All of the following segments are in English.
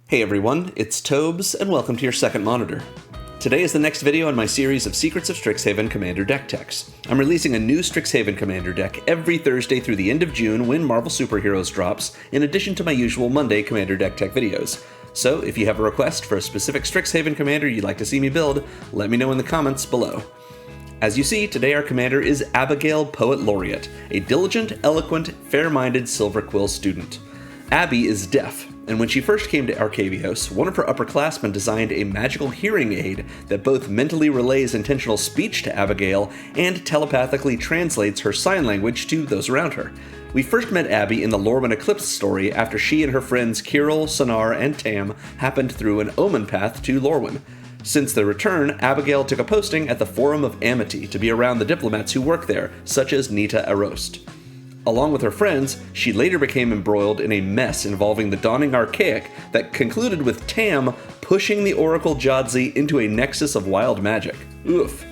Hey everyone, it's Tobes, and welcome to your second monitor. Today is the next video in my series of Secrets of Strixhaven Commander deck techs. I'm releasing a new Strixhaven Commander deck every Thursday through the end of June when Marvel Superheroes drops, in addition to my usual Monday Commander deck tech videos. So if you have a request for a specific Strixhaven Commander you'd like to see me build, let me know in the comments below. As you see, today our commander is Abigale, Poet Laureate, a diligent, eloquent, fair-minded Silver Quill student. Abby is deaf, and when she first came to Arcavios, one of her upperclassmen designed a magical hearing aid that both mentally relays intentional speech to Abigale and telepathically translates her sign language to those around her. We first met Abby in the Lorwyn Eclipse story after she and her friends Kirill, Sonar, and Tam happened through an omen path to Lorwyn. Since their return, Abigale took a posting at the Forum of Amity to be around the diplomats who work there, such as Nita Arost. Along with her friends, she later became embroiled in a mess involving the Dawning Archaic that concluded with Tam pushing the Oracle Jadzi into a nexus of wild magic. Oof.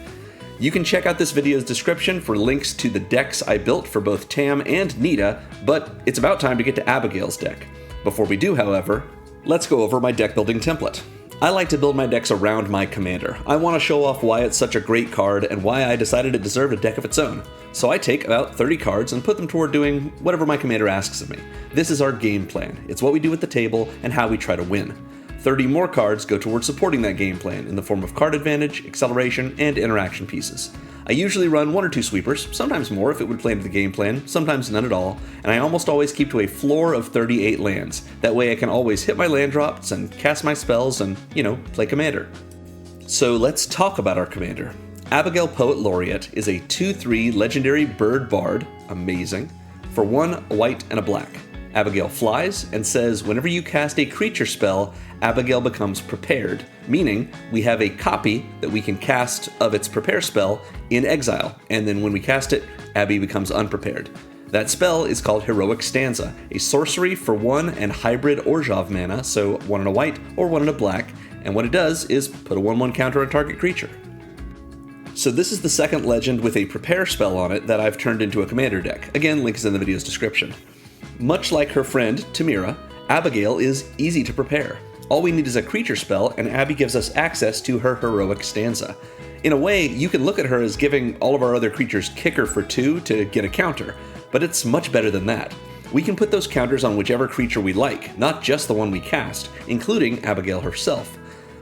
You can check out this video's description for links to the decks I built for both Tam and Nita, but it's about time to get to Abigale's deck. Before we do, however, let's go over my deck building template. I like to build my decks around my commander. I want to show off why it's such a great card and why I decided it deserved a deck of its own. So I take about 30 cards and put them toward doing whatever my commander asks of me. This is our game plan. It's what we do at the table and how we try to win. 30 more cards go towards supporting that game plan in the form of card advantage, acceleration, and interaction pieces. I usually run 1 or 2 sweepers, sometimes more if it would play into the game plan, sometimes none at all, and I almost always keep to a floor of 38 lands. That way I can always hit my land drops and cast my spells and, play commander. So let's talk about our commander. Abigale Poet Laureate is a 2/3 legendary bird bard, amazing, for 1 white and a black. Abigale flies and says whenever you cast a creature spell, Abigale becomes prepared, meaning we have a copy that we can cast of its prepare spell in exile, and then when we cast it, Abby becomes unprepared. That spell is called Heroic Stanza, a sorcery for 1 and hybrid Orzhov mana, so 1 and a white or 1 and a black, and what it does is put a 1/1 counter on target creature. So this is the second legend with a prepare spell on it that I've turned into a commander deck. Again, link is in the video's description. Much like her friend, Tamira, Abigale is easy to prepare. All we need is a creature spell, and Abby gives us access to her Heroic Stanza. In a way, you can look at her as giving all of our other creatures kicker for 2 to get a counter, but it's much better than that. We can put those counters on whichever creature we like, not just the one we cast, including Abigale herself.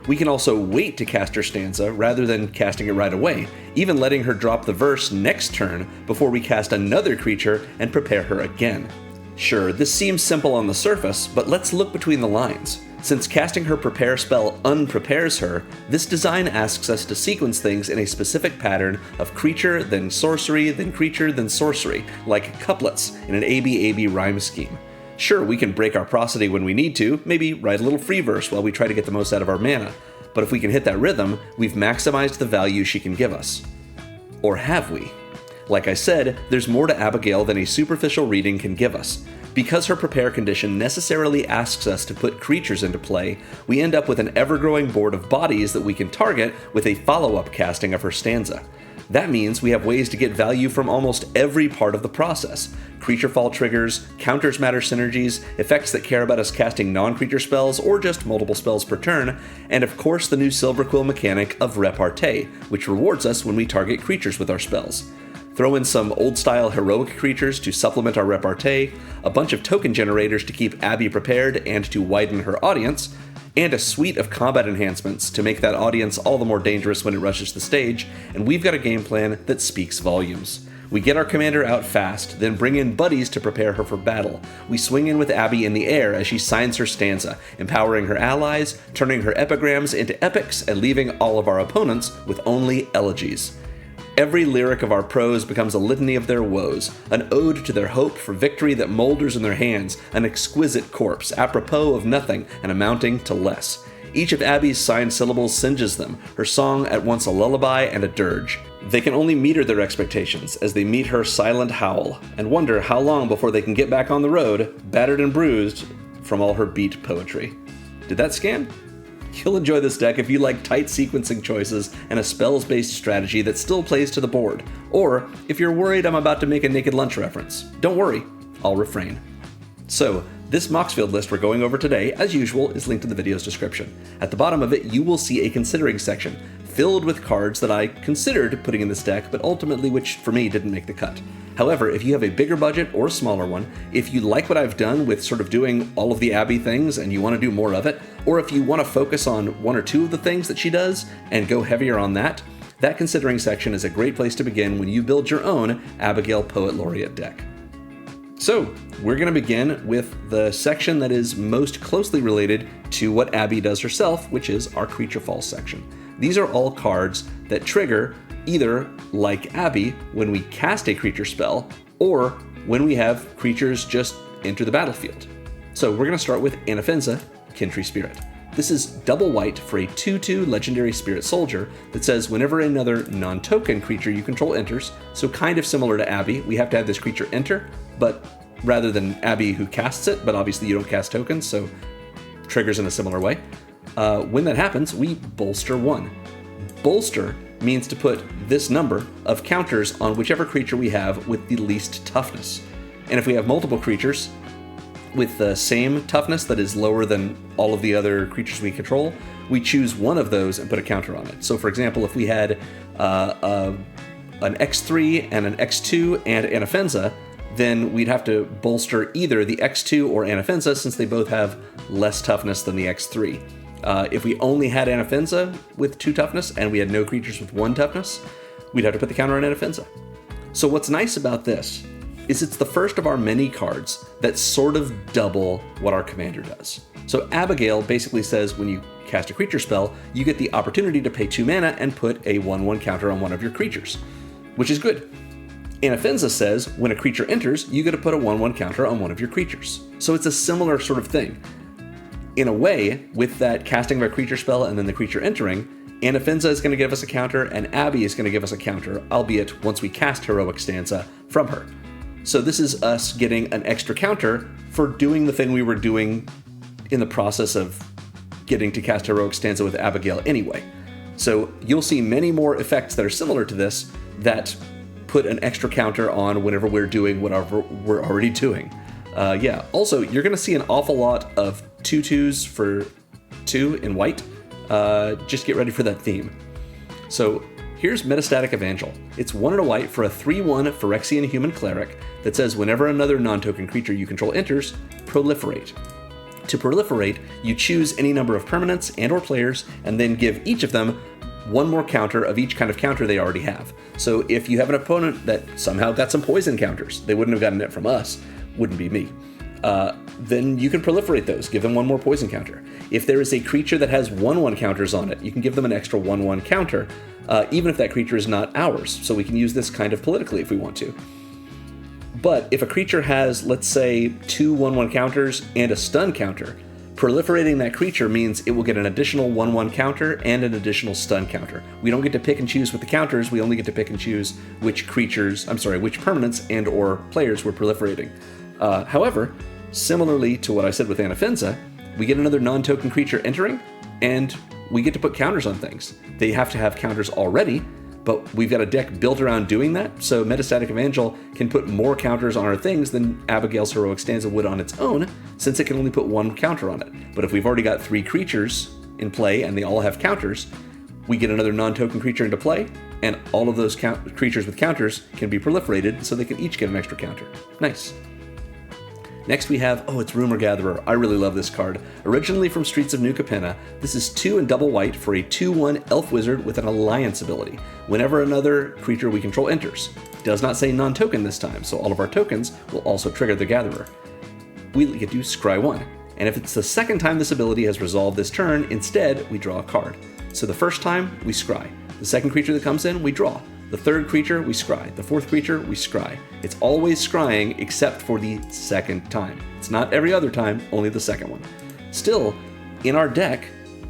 We can also wait to cast her stanza rather than casting it right away, even letting her drop the verse next turn before we cast another creature and prepare her again. Sure, this seems simple on the surface, but let's look between the lines. Since casting her prepare spell unprepares her, this design asks us to sequence things in a specific pattern of creature, then sorcery, then creature, then sorcery, like couplets in an ABAB rhyme scheme. Sure, we can break our prosody when we need to, maybe write a little free verse while we try to get the most out of our mana, but if we can hit that rhythm, we've maximized the value she can give us. Or have we? Like I said, there's more to Abigale than a superficial reading can give us. Because her prepare condition necessarily asks us to put creatures into play, we end up with an ever-growing board of bodies that we can target with a follow-up casting of her stanza. That means we have ways to get value from almost every part of the process. Creaturefall triggers, counters matter synergies, effects that care about us casting non-creature spells or just multiple spells per turn, and of course the new Silver Quill mechanic of Repartee, which rewards us when we target creatures with our spells. Throw in some old-style heroic creatures to supplement our repartee, a bunch of token generators to keep Abby prepared and to widen her audience, and a suite of combat enhancements to make that audience all the more dangerous when it rushes the stage, and we've got a game plan that speaks volumes. We get our commander out fast, then bring in buddies to prepare her for battle. We swing in with Abby in the air as she signs her stanza, empowering her allies, turning her epigrams into epics, and leaving all of our opponents with only elegies. Every lyric of our prose becomes a litany of their woes, an ode to their hope for victory that moulders in their hands, an exquisite corpse, apropos of nothing and amounting to less. Each of Abby's signed syllables singes them, her song at once a lullaby and a dirge. They can only meter their expectations as they meet her silent howl, and wonder how long before they can get back on the road, battered and bruised from all her beat poetry. Did that scan? You'll enjoy this deck if you like tight sequencing choices and a spells-based strategy that still plays to the board, or if you're worried I'm about to make a Naked Lunch reference. Don't worry, I'll refrain. So, This Moxfield list we're going over today, as usual, is linked in the video's description. At the bottom of it, you will see a considering section filled with cards that I considered putting in this deck, but ultimately which, for me, didn't make the cut. However, if you have a bigger budget or a smaller one, if you like what I've done with sort of doing all of the Abby things and you want to do more of it, or if you want to focus on one or two of the things that she does and go heavier on that, that considering section is a great place to begin when you build your own Abigale Poet Laureate deck. So, we're going to begin with the section that is most closely related to what Abby does herself, which is our Creaturefall section. These are all cards that trigger either, like Abby, when we cast a creature spell, or when we have creatures just enter the battlefield. So we're going to start with Anafenza, Kintree Spirit. This is double white for a 2/2 legendary spirit soldier that says whenever another non-token creature you control enters, so kind of similar to Abby, we have to have this creature enter, but rather than Abby who casts it, but obviously you don't cast tokens, so triggers in a similar way. When that happens, we bolster 1. Bolster means to put this number of counters on whichever creature we have with the least toughness. And if we have multiple creatures with the same toughness that is lower than all of the other creatures we control, we choose one of those and put a counter on it. So for example, if we had an X3 and an X2 and Anafenza, then we'd have to bolster either the X2 or Anafenza since they both have less toughness than the X3. If we only had Anafenza with 2 toughness and we had no creatures with 1 toughness, we'd have to put the counter on Anafenza. So what's nice about this is it's the first of our many cards that sort of double what our commander does. So Abigale basically says when you cast a creature spell, you get the opportunity to pay 2 mana and put a 1/1 counter on one of your creatures, which is good. Anafenza says when a creature enters, you get to put a 1/1 counter on one of your creatures. So it's a similar sort of thing. In a way, with that casting of a creature spell and then the creature entering, Anafenza is going to give us a counter and Abby is going to give us a counter, albeit once we cast Heroic Stanza from her. So this is us getting an extra counter for doing the thing we were doing in the process of getting to cast Heroic Stanza with Abigale anyway. So you'll see many more effects that are similar to this that put an extra counter on whenever we're doing whatever we're already doing. Also, you're going to see an awful lot of 2/2s for 2 in white. Just get ready for that theme. So here's Metastatic Evangel. It's 1 and a white for a 3/1 Phyrexian Human Cleric that says whenever another non-token creature you control enters, proliferate. To proliferate, you choose any number of permanents and or players and then give each of them 1 more counter of each kind of counter they already have. So if you have an opponent that somehow got some poison counters, they wouldn't have gotten it from us, wouldn't be me, then you can proliferate those, give them 1 more poison counter. If there is a creature that has 1/1 counters on it, you can give them an extra 1/1 counter, even if that creature is not ours. So we can use this kind of politically if we want to. But if a creature has, let's say, 2 1/1 counters and a stun counter, proliferating that creature means it will get an additional 1/1 counter and an additional stun counter. We don't get to pick and choose with the counters, we only get to pick and choose which permanents and or players we're proliferating. However, similarly to what I said with Anafenza, we get another non-token creature entering, and we get to put counters on things. They have to have counters already, but we've got a deck built around doing that, so Metastatic Evangel can put more counters on our things than Abigale's Heroic Stanza would on its own, since it can only put 1 counter on it. But if we've already got 3 creatures in play and they all have counters, we get another non-token creature into play, and all of those creatures with counters can be proliferated, so they can each get an extra counter. Nice. Next we have, it's Rumor Gatherer. I really love this card. Originally from Streets of New Capenna, this is 2 and double white for a 2/1 Elf Wizard with an Alliance ability. Whenever another creature we control enters. Does not say non-token this time, so all of our tokens will also trigger the Gatherer. We get to scry 1, and if it's the second time this ability has resolved this turn, instead we draw a card. So the first time, we scry. The second creature that comes in, we draw. The third creature, we scry. The fourth creature, we scry. It's always scrying except for the second time. It's not every other time, only the second one. Still, in our deck,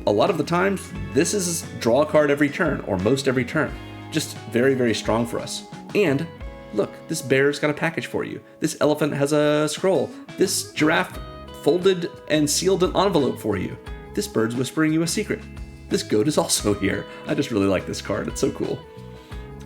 a lot of the times, this is draw a card every turn, or most every turn. Just very, very strong for us. And, look, this bear's got a package for you. This elephant has a scroll. This giraffe folded and sealed an envelope for you. This bird's whispering you a secret. This goat is also here. I just really like this card. It's so cool.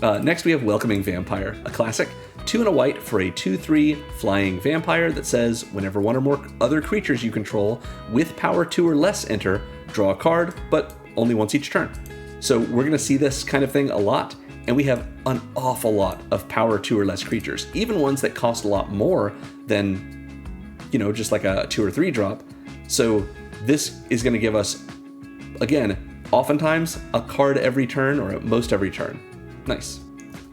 Next we have Welcoming Vampire, a classic. 2 and a white for a 2/3 flying vampire that says whenever one or more other creatures you control with power 2 or less enter, draw a card, but only once each turn. So we're going to see this kind of thing a lot, and we have an awful lot of power 2 or less creatures, even ones that cost a lot more than, just like a 2 or 3 drop. So this is going to give us, again, oftentimes a card every turn, or at most every turn. Nice.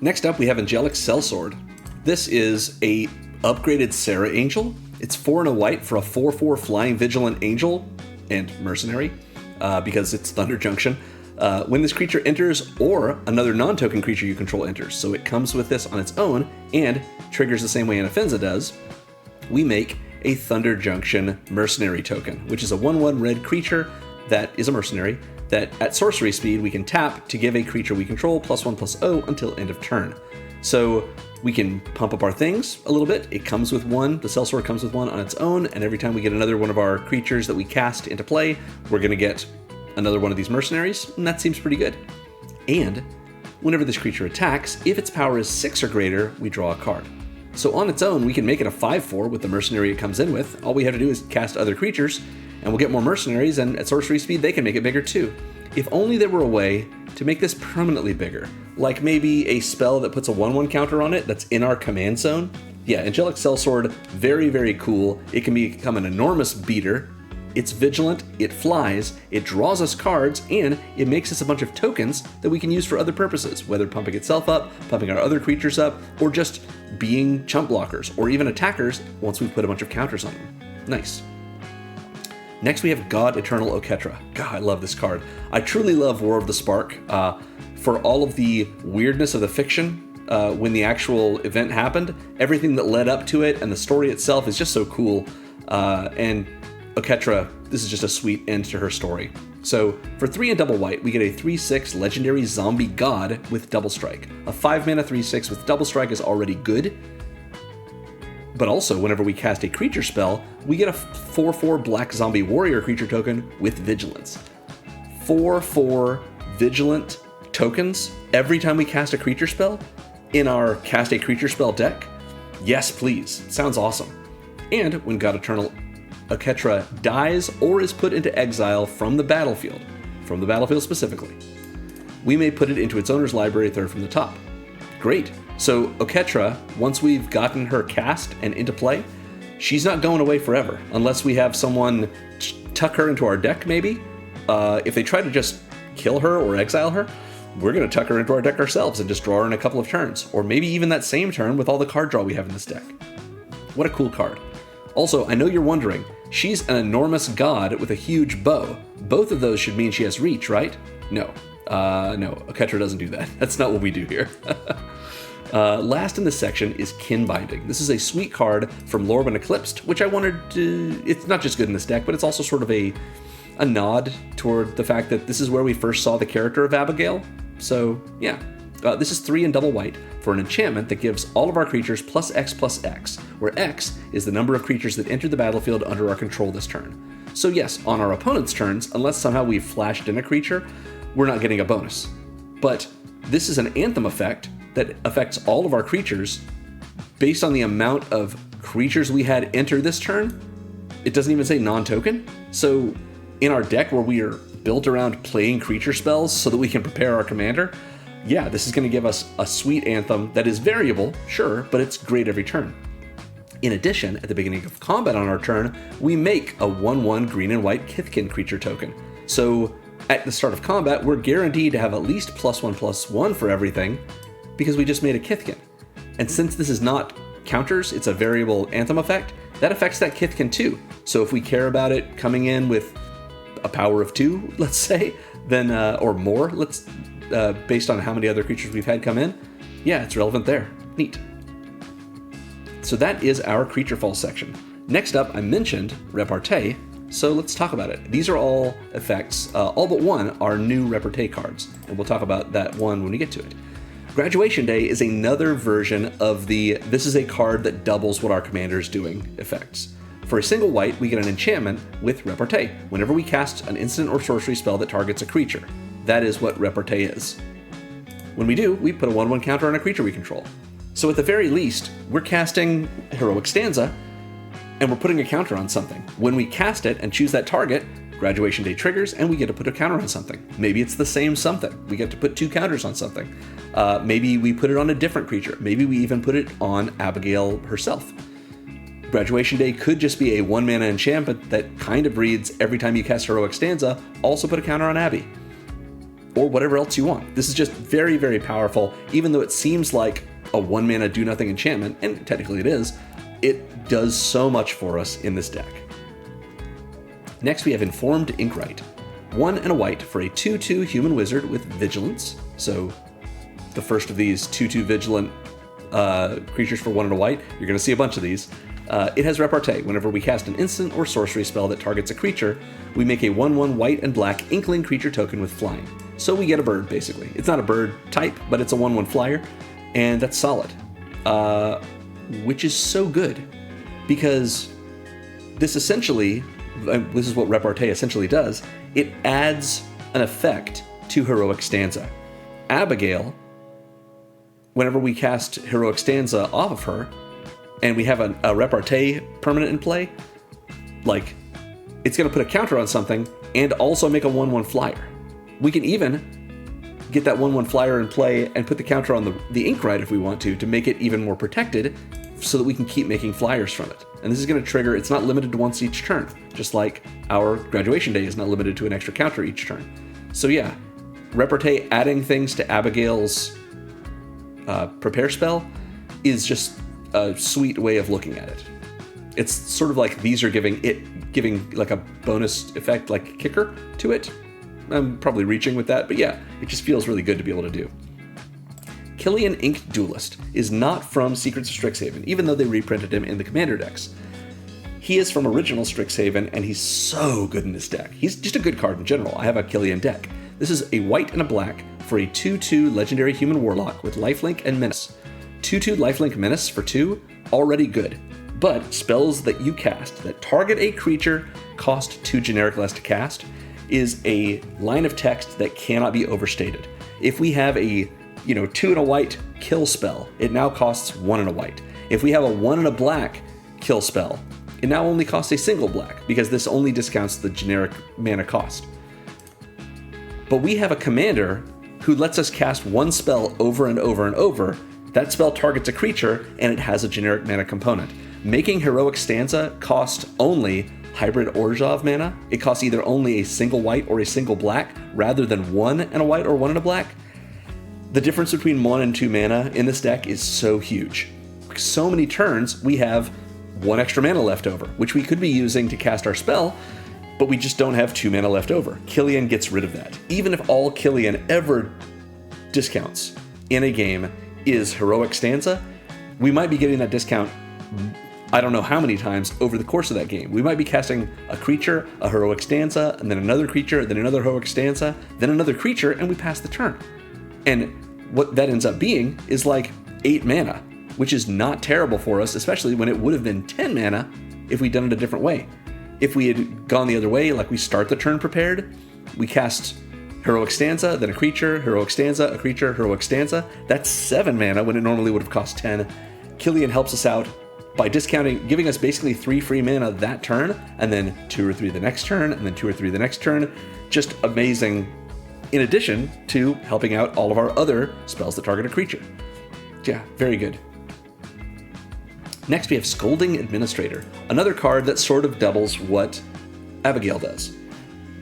Next up, we have Angelic Sellsword. This is a upgraded Sarah Angel. It's 4 and a white for a 4/4 flying vigilant angel and mercenary, because it's Thunder Junction. When this creature enters, or another non-token creature you control enters, so it comes with this on its own and triggers the same way Anafenza does, we make a Thunder Junction mercenary token, which is a 1/1 red creature that is a mercenary that at sorcery speed we can tap to give a creature we control +1/+0 until end of turn. So we can pump up our things a little bit. It comes with 1, the Sellsword comes with 1 on its own, and every time we get another one of our creatures that we cast into play, we're going to get another one of these mercenaries, and that seems pretty good. And whenever this creature attacks, if its power is 6 or greater, we draw a card. So on its own, we can make it a 5/4 with the mercenary it comes in with. All we have to do is cast other creatures, and we'll get more mercenaries, and at sorcery speed, they can make it bigger too. If only there were a way to make this permanently bigger, like maybe a spell that puts a 1/1 counter on it that's in our command zone. Yeah, Angelic Sellsword, very, very cool. It can become an enormous beater. It's vigilant, it flies, it draws us cards, and it makes us a bunch of tokens that we can use for other purposes, whether pumping itself up, pumping our other creatures up, or just being chump blockers, or even attackers once we've put a bunch of counters on them. Nice. Next we have God Eternal Oketra. God, I love this card. I truly love War of the Spark. For all of the weirdness of the fiction, when the actual event happened, everything that led up to it and the story itself is just so cool. And Oketra, this is just a sweet end to her story. So for 3 and double white, we get a 3/6 legendary zombie god with double strike. A 5 mana 3/6 with double strike is already good. But also, whenever we cast a creature spell, we get a 4/4 black zombie warrior creature token with vigilance. 4/4 vigilant tokens every time we cast a creature spell in our cast a creature spell deck? Yes, please. Sounds awesome. And when God Eternal Oketra dies or is put into exile from the battlefield specifically, we may put it into its owner's library 3rd from the top. Great. So Oketra, once we've gotten her cast and into play, she's not going away forever unless we have someone tuck her into our deck maybe. If they try to just kill her or exile her, we're going to tuck her into our deck ourselves and just draw her in a couple of turns, or maybe even that same turn with all the card draw we have in this deck. What a cool card. Also, I know you're wondering, she's an enormous god with a huge bow. Both of those should mean she has reach, right? No. No, Oketra doesn't do that. That's not what we do here. Last in this section is Kin Binding. This is a sweet card from Lorwyn Eclipsed, which I wanted to... It's not just good in this deck, but it's also sort of a nod toward the fact that this is where we first saw the character of Abigale. So, yeah. This is 3 and double white for an enchantment that gives all of our creatures +X/+X, where X is the number of creatures that enter the battlefield under our control this turn. So yes, on our opponent's turns, unless somehow we've flashed in a creature, we're not getting a bonus. But this is an Anthem effect that affects all of our creatures based on the amount of creatures we had enter this turn. It doesn't even say non-token. So in our deck where we are built around playing creature spells so that we can prepare our commander, yeah, this is going to give us a sweet Anthem that is variable, sure, but it's great every turn. In addition, at the beginning of combat on our turn, we make a 1/1 green and white Kithkin creature token. So at the start of combat, we're guaranteed to have at least +1/+1 for everything because we just made a Kithkin. And since this is not counters, it's a variable Anthem effect, that affects that Kithkin too. So if we care about it coming in with a power of 2, let's say, then or more, based on how many other creatures we've had come in, yeah, it's relevant there. Neat. So that is our Creaturefall section. Next up, I mentioned Repartee, so let's talk about it. These are all effects, all but one are new Repartee cards, and we'll talk about that one when we get to it. Graduation Day is another version of this is a card that doubles what our commander is doing effects. For a single white, we get an enchantment with Repartee whenever we cast an instant or sorcery spell that targets a creature. That is what Repartee is. When we do, we put a 1/1 counter on a creature we control. So at the very least, we're casting Heroic Stanza, and we're putting a counter on something. When we cast it and choose that target, Graduation Day triggers, and we get to put a counter on something. Maybe it's the same something. We get to put 2 counters on something. Maybe we put it on a different creature. Maybe we even put it on Abigale herself. Graduation Day could just be a 1-mana enchantment that kind of reads, every time you cast Heroic Stanza, also put a counter on Abby. Or whatever else you want. This is just very, very powerful, even though it seems like a 1-mana do-nothing enchantment, and technically it is. It does so much for us in this deck. Next we have Informed Inkwright. 1 and a white for a 2/2 human wizard with vigilance. So the first of these 2/2 vigilant creatures for 1 and a white. You're going to see a bunch of these. It has Repartee. Whenever we cast an instant or sorcery spell that targets a creature, we make a 1/1 white and black inkling creature token with flying. So we get a bird, basically. It's not a bird type, but it's a 1/1 flyer, and that's solid. Which is so good, because this is what Repartee essentially does. It adds an effect to Heroic Stanza. Abigale, whenever we cast Heroic Stanza off of her, and we have a Repartee permanent in play, like, it's going to put a counter on something and also make a 1/1 flyer. We can even get that 1/1 flyer in play and put the counter on the Inkwright if we want to make it even more protected, so that we can keep making flyers from it. And this is going to trigger, it's not limited to once each turn, just like our Graduation Day is not limited to an extra counter each turn. So yeah, Repartee adding things to Abigale's prepare spell is just a sweet way of looking at it. It's sort of like these are giving like a bonus effect, like kicker to it. I'm probably reaching with that, but yeah, it just feels really good to be able to do. Killian Inked Duelist is not from Secrets of Strixhaven, even though they reprinted him in the Commander decks. He is from original Strixhaven, and he's so good in this deck. He's just a good card in general. I have a Killian deck. This is a white and a black for a 2/2 legendary human warlock with lifelink and menace. 2/2 lifelink menace for 2, already good. But spells that you cast that target a creature cost 2 generic less to cast is a line of text that cannot be overstated. If we have a 2 and a white kill spell, it now costs 1 and a white. If we have a 1 and a black kill spell, it now only costs a single black, because this only discounts the generic mana cost. But we have a commander who lets us cast one spell over and over and over. That spell targets a creature, and it has a generic mana component. Making Heroic Stanza cost only Hybrid Orzhov mana. It costs either only a single white or a single black, rather than 1 and a white or 1 and a black. The difference between 1 and 2 mana in this deck is so huge. So many turns, we have 1 extra mana left over, which we could be using to cast our spell, but we just don't have 2 mana left over. Killian gets rid of that. Even if all Killian ever discounts in a game is Heroic Stanza, we might be getting that discount I don't know how many times over the course of that game. We might be casting a creature, a Heroic Stanza, and then another creature, then another Heroic Stanza, then another creature, and we pass the turn. And what that ends up being is like 8 mana, which is not terrible for us, especially when it would have been 10 mana if we'd done it a different way. If we had gone the other way, like we start the turn prepared, we cast Heroic Stanza, then a creature, Heroic Stanza, a creature, Heroic Stanza. That's 7 mana when it normally would have cost 10. Killian helps us out by discounting, giving us basically 3 free mana that turn, and then 2 or 3 the next turn, and then 2 or 3 the next turn. Just amazing, in addition to helping out all of our other spells that target a creature. Yeah, very good. Next we have Scolding Administrator, another card that sort of doubles what Abigale does.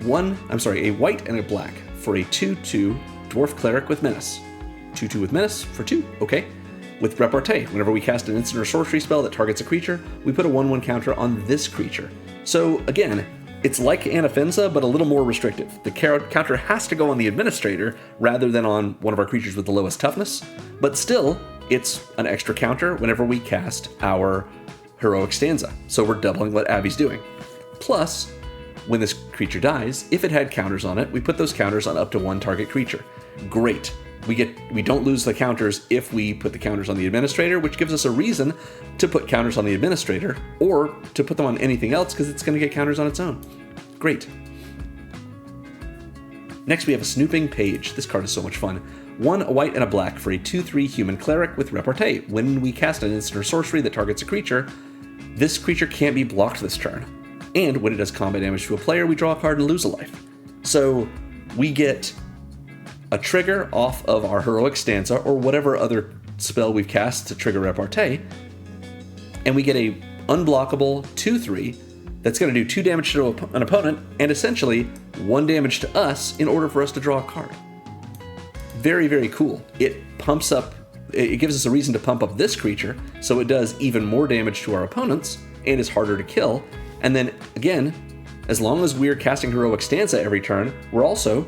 A white and a black for a 2/2 Dwarf Cleric with Menace. 2/2 with Menace for 2, okay. With Repartee, whenever we cast an instant or sorcery spell that targets a creature, we put a 1/1 counter on this creature. So again, it's like Anafenza, but a little more restrictive. The counter has to go on the Administrator rather than on one of our creatures with the lowest toughness, but still, it's an extra counter whenever we cast our Heroic Stanza. So we're doubling what Abby's doing. Plus, when this creature dies, if it had counters on it, we put those counters on up to 1 target creature. Great. We don't lose the counters if we put the counters on the Administrator, which gives us a reason to put counters on the Administrator, or to put them on anything else because it's going to get counters on its own. Great. Next we have a Snooping Page. This card is so much fun. 1 a white and a black for a 2/3 human cleric with Repartee. When we cast an instant or sorcery that targets a creature, this creature can't be blocked this turn. And when it does combat damage to a player, we draw a card and lose a life. So we get a trigger off of our Heroic Stanza or whatever other spell we've cast to trigger Repartee, and we get a unblockable 2/3 that's going to do 2 damage to an opponent and essentially 1 damage to us in order for us to draw a card. Very, very cool. It pumps up, it gives us a reason to pump up this creature, so it does even more damage to our opponents and is harder to kill. And then again, as long as we're casting Heroic Stanza every turn, we're also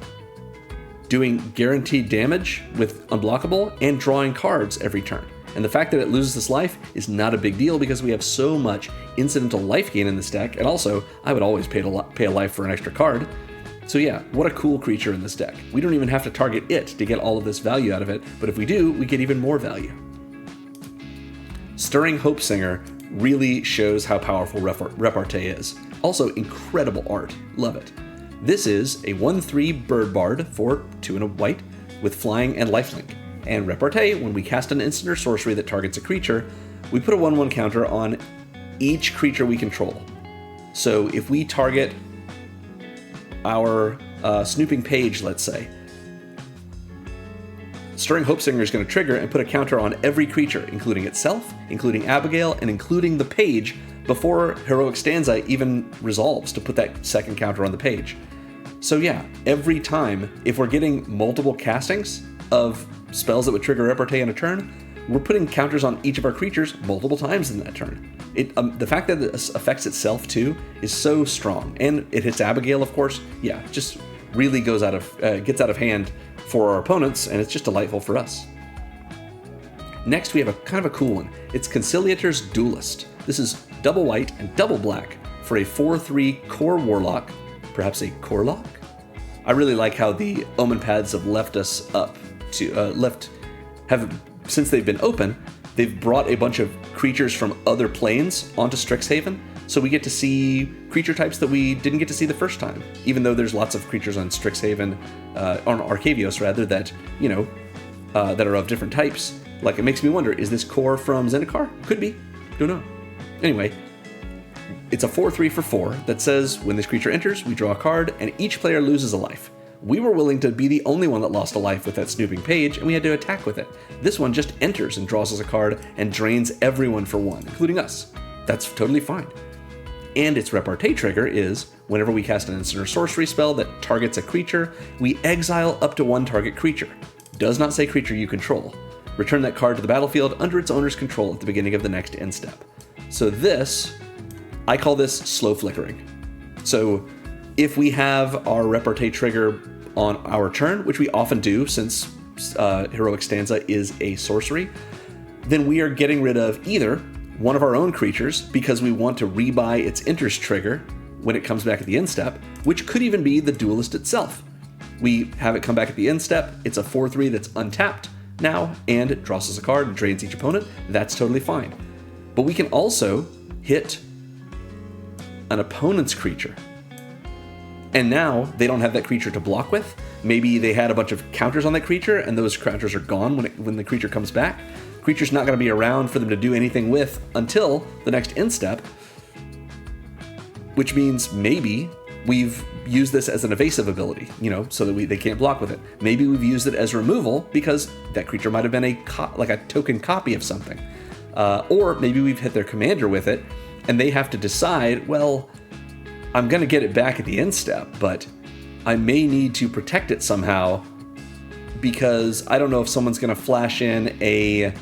doing guaranteed damage with unblockable and drawing cards every turn. And the fact that it loses this life is not a big deal because we have so much incidental life gain in this deck, and also I would always pay a life for an extra card. So yeah, what a cool creature in this deck. We don't even have to target it to get all of this value out of it, but if we do, we get even more value. Stirring Hopesinger really shows how powerful Repartee is. Also, incredible art. Love it. This is a 1/3 Bird Bard for 2 and a white with flying and lifelink. And Repartee, when we cast an instant or sorcery that targets a creature, we put a 1/1 counter on each creature we control. So if we target our Snooping Page, let's say, Stirring Hopesinger is going to trigger and put a counter on every creature, including itself, including Abigale, and including the page before Heroic Stanza even resolves to put that second counter on the page. So yeah, every time, if we're getting multiple castings of spells that would trigger Repartee in a turn, we're putting counters on each of our creatures multiple times in that turn. The fact that this affects itself too is so strong, and it hits Abigale, of course. Yeah, just really gets out of hand for our opponents, and it's just delightful for us. Next, we have a kind of a cool one. It's Conciliator's Duelist. This is double white and double black for a 4/3 core warlock, perhaps a Corlock. I really like how the Omen Paths have left us up to since they've been open, they've brought a bunch of creatures from other planes onto Strixhaven, so we get to see creature types that we didn't get to see the first time, even though there's lots of creatures on Strixhaven, on Arcavios rather, that, you know, that are of different types. Like, it makes me wonder, is this core from Zendikar? Could be. Don't know. Anyway, it's a 4/3 for 4 that says when this creature enters, we draw a card, and each player loses a life. We were willing to be the only one that lost a life with that Snooping Page, and we had to attack with it. This one just enters and draws us a card and drains everyone for 1, including us. That's totally fine. And its Repartee trigger is, whenever we cast an instant or sorcery spell that targets a creature, we exile up to 1 target creature. Does not say creature you control. Return that card to the battlefield under its owner's control at the beginning of the next end step. So this, I call this slow flickering. So if we have our Repartee trigger on our turn, which we often do since Heroic Stanza is a sorcery, then we are getting rid of either one of our own creatures because we want to rebuy its enters trigger when it comes back at the end step, which could even be the Duelist itself. We have it come back at the end step, it's a 4/3 that's untapped now, and it draws us a card and drains each opponent. That's totally fine. But we can also hit an opponent's creature, and now they don't have that creature to block with. Maybe they had a bunch of counters on that creature, and those counters are gone when the creature comes back. Creature's not going to be around for them to do anything with until the next end step, which means maybe we've used this as an evasive ability, you know, so that they can't block with it. Maybe we've used it as removal because that creature might have been like a token copy of something. Or maybe we've hit their commander with it, and they have to decide, well, I'm going to get it back at the end step, but I may need to protect it somehow because I don't know if someone's going to flash in a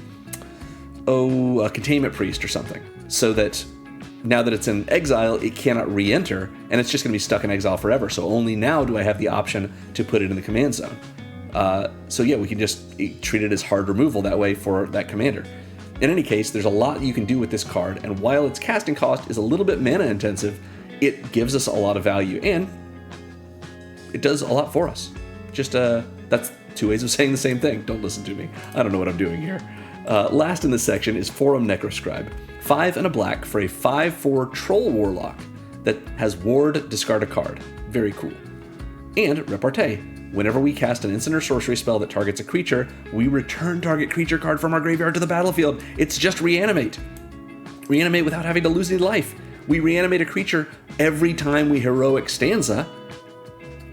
Containment Priest or something, so that now that it's in exile, it cannot re-enter, and it's just going to be stuck in exile forever. So only now do I have the option to put it in the command zone. So yeah, we can just treat it as hard removal that way for that commander. In any case, there's a lot you can do with this card, and while its casting cost is a little bit mana intensive, it gives us a lot of value, and it does a lot for us. Just, that's 2 ways of saying the same thing. Don't listen to me. I don't know what I'm doing here. Last in this section is Forum Necroscribe. 5 and a black for a 5/4 Troll Warlock that has Ward, discard a card. Very cool. And Repartee. whenever we cast an instant or sorcery spell that targets a creature, we return target creature card from our graveyard to the battlefield. It's just reanimate. Reanimate without having to lose any life. We reanimate a creature every time we heroic stanza,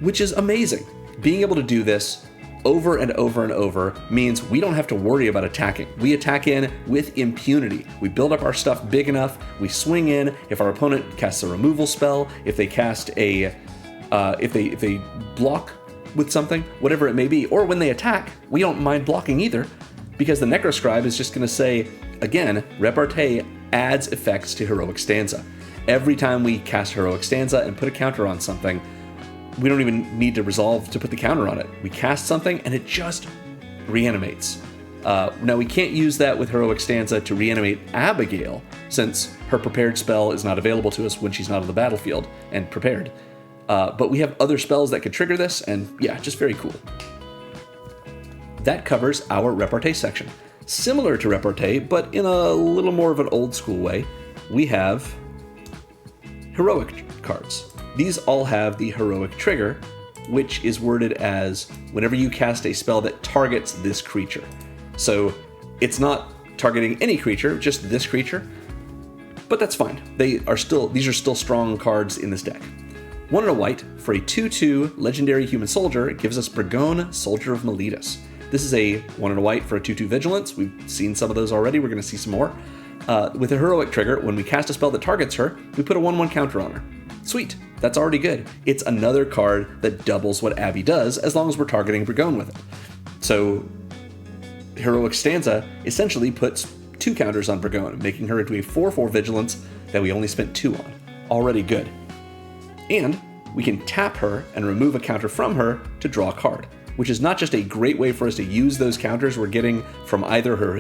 which is amazing. Being able to do this over and over and over means we don't have to worry about attacking. We attack in with impunity. We build up our stuff big enough, we swing in. If our opponent casts a removal spell, if they cast a, if they block with something, whatever it may be, or when they attack, we don't mind blocking either, because the Necroscribe is just going to say, again, Repartee adds effects to Heroic Stanza. Every time we cast Heroic Stanza and put a counter on something, we don't even need to resolve to put the counter on it. We cast something and it just reanimates. Now we can't use that with Heroic Stanza to reanimate Abigale, since her prepared spell is not available to us when she's not on the battlefield and prepared. But we have other spells that could trigger this, and yeah, just very cool. That covers our Repartee section. Similar to Repartee, but in a little more of an old school way, we have heroic cards. These all have the heroic trigger, which is worded as whenever you cast a spell that targets this creature. So it's not targeting any creature, just this creature, but that's fine. These are still strong cards in this deck. 1 and a white for a 2/2 legendary human soldier. It gives us Brigone, Soldier of Meletus. This is a 1 and a white for a 2/2 vigilance. We've seen some of those already. We're going to see some more. With a heroic trigger, when we cast a spell that targets her, we put a 1/1 counter on her. Sweet, that's already good. It's another card that doubles what Abby does, as long as we're targeting Brigone with it. So Heroic Stanza essentially puts 2 counters on Brigone, making her into a 4/4 vigilance that we only spent 2 on. Already good. And we can tap her and remove a counter from her to draw a card, which is not just a great way for us to use those counters we're getting from either her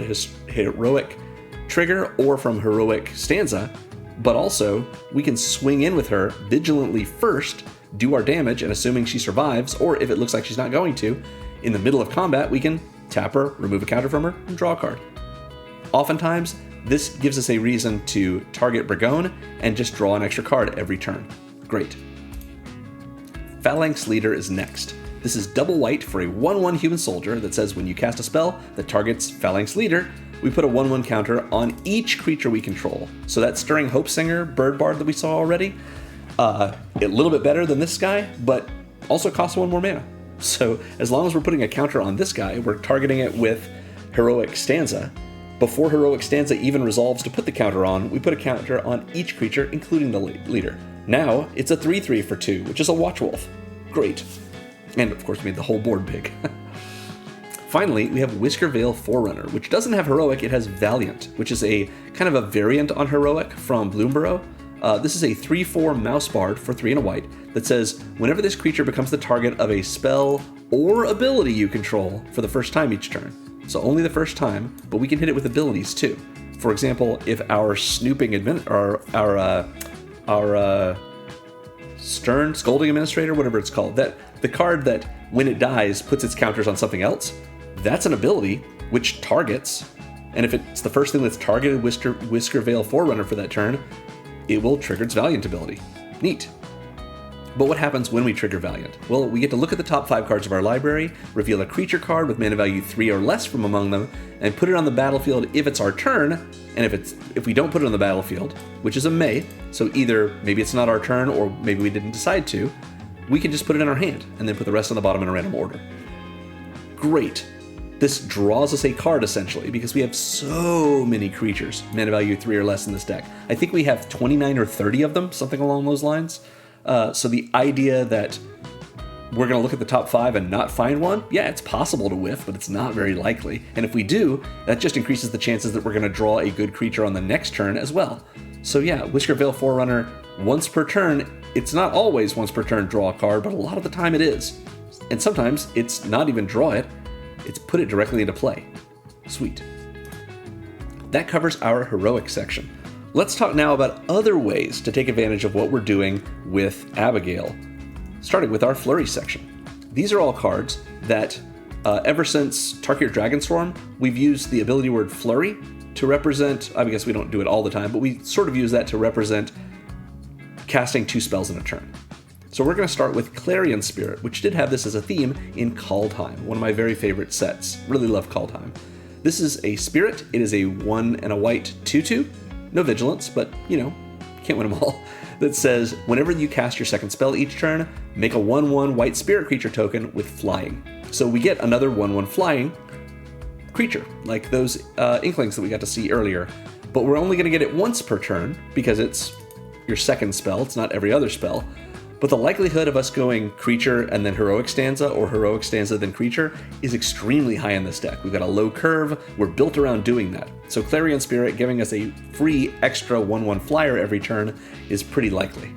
heroic trigger or from Heroic Stanza, but also we can swing in with her vigilantly first, do our damage, and assuming she survives, or if it looks like she's not going to, in the middle of combat, we can tap her, remove a counter from her, and draw a card. Oftentimes, this gives us a reason to target Brigone and just draw an extra card every turn. Great. Phalanx Leader is next. This is double white for a 1/1 human soldier that says when you cast a spell that targets Phalanx Leader, we put a 1/1 counter on each creature we control. So that Stirring Hope Singer Bird Bard that we saw already, a little bit better than this guy, but also costs 1 more mana. So as long as we're putting a counter on this guy, we're targeting it with Heroic Stanza. Before Heroic Stanza even resolves to put the counter on, we put a counter on each creature, including the leader. Now it's a 3/3 for 2, which is a Watch Wolf. Great. And of course made the whole board big. Finally, we have Whiskervale Forerunner, which doesn't have Heroic, it has Valiant, which is a kind of a variant on Heroic from Bloomburrow. This is a 3/4 Mouse Bard for 3 and a white that says, whenever this creature becomes the target of a spell or ability you control for the first time each turn. So only the first time, but we can hit it with abilities too. For example, if our snooping our Stern Scolding Administrator, whatever it's called, that the card that when it dies puts its counters on something else, that's an ability which targets, and if it's the first thing that's targeted Whiskervale Forerunner for that turn, it will trigger its Valiant ability. Neat. But what happens when we trigger Valiant? Well, we get to look at the top 5 cards of our library, reveal a creature card with mana value 3 or less from among them, and put it on the battlefield if it's our turn, and if we don't put it on the battlefield, which is a may, so either maybe it's not our turn or maybe we didn't decide to, we can just put it in our hand and then put the rest on the bottom in a random order. Great. This draws us a card essentially because we have so many creatures, mana value 3 or less in this deck. I think we have 29 or 30 of them, something along those lines. So the idea that we're going to look at the top 5 and not find one, yeah, it's possible to whiff, but it's not very likely. And if we do, that just increases the chances that we're going to draw a good creature on the next turn as well. So yeah, Whiskervale Forerunner, once per turn. It's not always once per turn draw a card, but a lot of the time it is. And sometimes it's not even draw it, it's put it directly into play. Sweet. That covers our heroic section. Let's talk now about other ways to take advantage of what we're doing with Abigale, starting with our Flurry section. These are all cards that, ever since Tarkir Dragonstorm, we've used the ability word Flurry to represent, I guess we don't do it all the time, but we sort of use that to represent casting 2 spells in a turn. So we're going to start with Clarion Spirit, which did have this as a theme in Kaldheim, one of my very favorite sets. Really love Kaldheim. This is a spirit. It is a 1 and a white 2/2. No vigilance, but, can't win them all. That says, whenever you cast your second spell each turn, make a 1/1 white spirit creature token with flying. So we get another 1/1 flying creature, like those Inklings that we got to see earlier. But we're only going to get it once per turn, because it's your second spell. It's not every other spell. But the likelihood of us going creature and then heroic stanza, or heroic stanza then creature, is extremely high in this deck. We've got a low curve. We're built around doing that. So Clarion Spirit giving us a free extra 1/1 flyer every turn is pretty likely.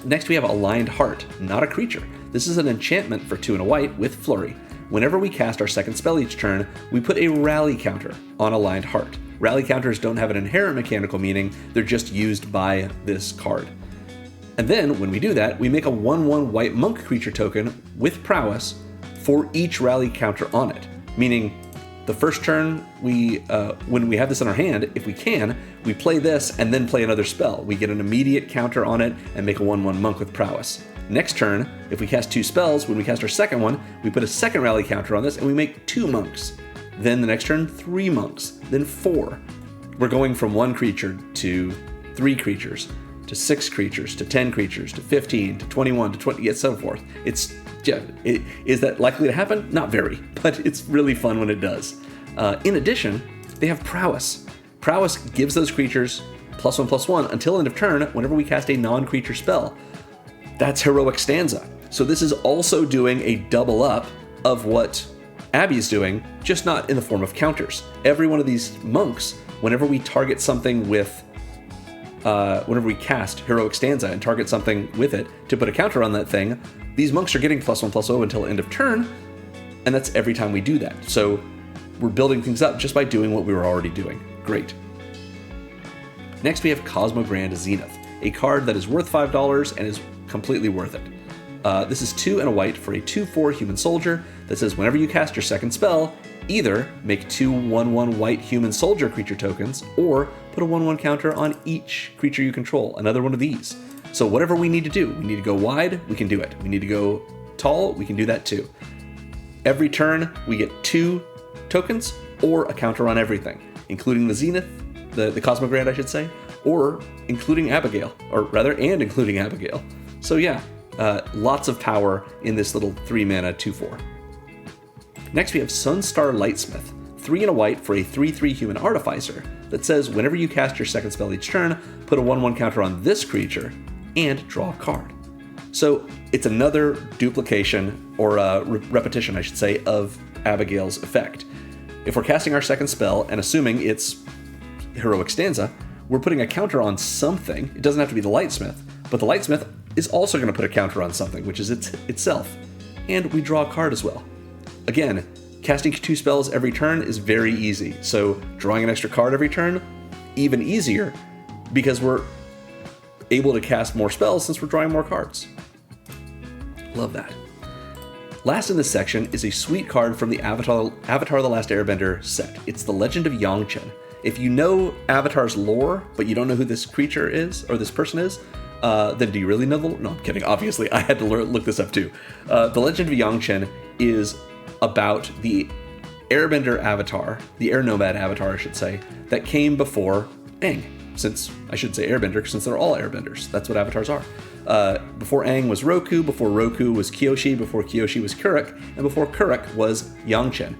Next we have Aligned Heart, not a creature. This is an enchantment for 2 and a white with Flurry. Whenever we cast our second spell each turn, we put a rally counter on Aligned Heart. Rally counters don't have an inherent mechanical meaning, they're just used by this card. And then, when we do that, we make a 1/1 white monk creature token with prowess for each rally counter on it. Meaning, the first turn, when we have this in our hand, if we can, we play this and then play another spell. We get an immediate counter on it and make a 1/1 monk with prowess. Next turn, if we cast 2 spells, when we cast our second one, we put a second rally counter on this and we make 2 monks. Then the next turn, 3 monks, then 4. We're going from 1 creature to 3 creatures, to 6 creatures, to 10 creatures, to 15, to 21, to 20, and so forth. Is that likely to happen? Not very, but it's really fun when it does. In addition, they have prowess. Prowess gives those creatures +1/+1 until end of turn whenever we cast a non-creature spell. That's heroic stanza. So this is also doing a double up of what Abby's doing, just not in the form of counters. Every one of these monks, whenever we target something with whenever we cast Heroic Stanza and target something with it to put a counter on that thing, these monks are getting +1/+0 until end of turn, and that's every time we do that. So we're building things up just by doing what we were already doing. Great. Next we have Cosmogrand Zenith, a card that is worth $5 and is completely worth it. This is 2 and a white for a 2/4 human soldier that says whenever you cast your second spell, either make 2 1/1 white human soldier creature tokens, or put a 1/1 counter on each creature you control, another one of these. So whatever we need to do, we need to go wide, we can do it. We need to go tall, we can do that too. Every turn, we get 2 tokens, or a counter on everything, including the Zenith, the Cosmogrand I should say, or including Abigale, and including Abigale. So yeah, lots of power in this little 3 mana 2/4. Next we have Sunstar Lightsmith, 3 and a white for a 3/3 human artificer that says whenever you cast your second spell each turn, put a 1/1 counter on this creature and draw a card. So it's another duplication, or repetition I should say, of Abigale's effect. If we're casting our second spell and assuming it's Heroic Stanza, we're putting a counter on something. It doesn't have to be the Lightsmith, but the Lightsmith is also going to put a counter on something, which is itself. And we draw a card as well. Again, casting 2 spells every turn is very easy, so drawing an extra card every turn, even easier, because we're able to cast more spells since we're drawing more cards. Love that. Last in this section is a sweet card from the Avatar The Last Airbender set. It's the Legend of Yangchen. If you know Avatar's lore, but you don't know who this creature is, or this person is, then do you really know the lore? No, I'm kidding. Obviously, I had to look this up too. The Legend of Yangchen is about the airbender avatar, the air nomad avatar, I should say, that came before Aang. Since, I should say airbender, since they're all airbenders. That's what avatars are. Before Aang was Roku, before Roku was Kyoshi, before Kyoshi was Kuruk, and before Kuruk was Yangchen.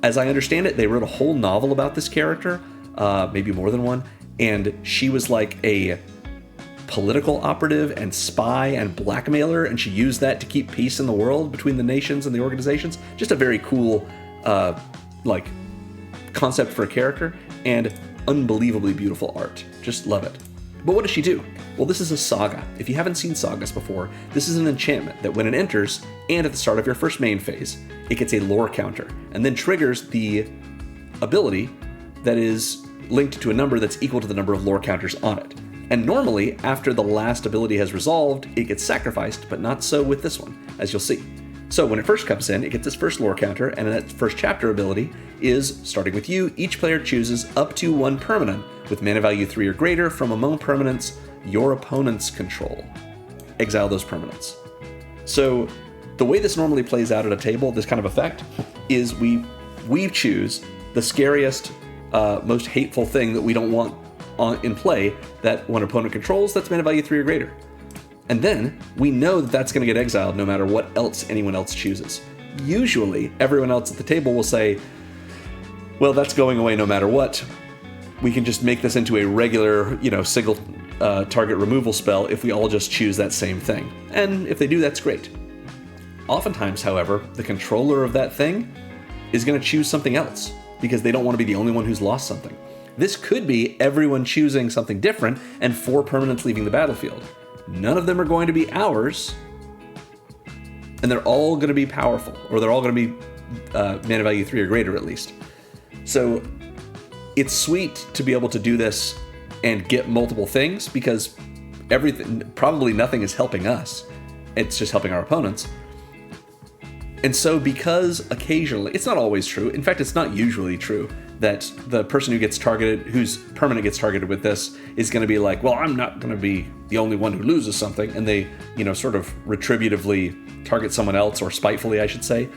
As I understand it, they wrote a whole novel about this character, maybe more than one, and she was like a political operative and spy and blackmailer, and she used that to keep peace in the world between the nations and the organizations. Just a very cool concept for a character, and unbelievably beautiful art. Just love it. But what does she do? Well, this is a saga. If you haven't seen sagas before, this is an enchantment that when it enters, and at the start of your first main phase, it gets a lore counter, and then triggers the ability that is linked to a number that's equal to the number of lore counters on it. And normally, after the last ability has resolved, it gets sacrificed, but not so with this one, as you'll see. So when it first comes in, it gets its first lore counter, and that first chapter ability is, starting with you, each player chooses up to 1 permanent with mana value 3 or greater from among permanents your opponents control. exile those permanents. So the way this normally plays out at a table, this kind of effect, is we choose the scariest, most hateful thing that we don't want in play that when opponent controls, that's mana value 3 or greater. And then we know that that's going to get exiled no matter what else anyone else chooses. Usually, everyone else at the table will say, well, that's going away no matter what. We can just make this into a regular, single target removal spell if we all just choose that same thing. And if they do, that's great. Oftentimes, however, the controller of that thing is going to choose something else because they don't want to be the only one who's lost something. This could be everyone choosing something different and 4 permanents leaving the battlefield. None of them are going to be ours, and they're all going to be powerful, or they're all going to be mana value 3 or greater at least. So it's sweet to be able to do this and get multiple things because probably nothing is helping us. It's just helping our opponents. And so because occasionally, it's not always true, in fact, it's not usually true, that the person whose permanent gets targeted with this is going to be like, well, I'm not going to be the only one who loses something, and they, sort of retributively target someone else, or spitefully, I should say.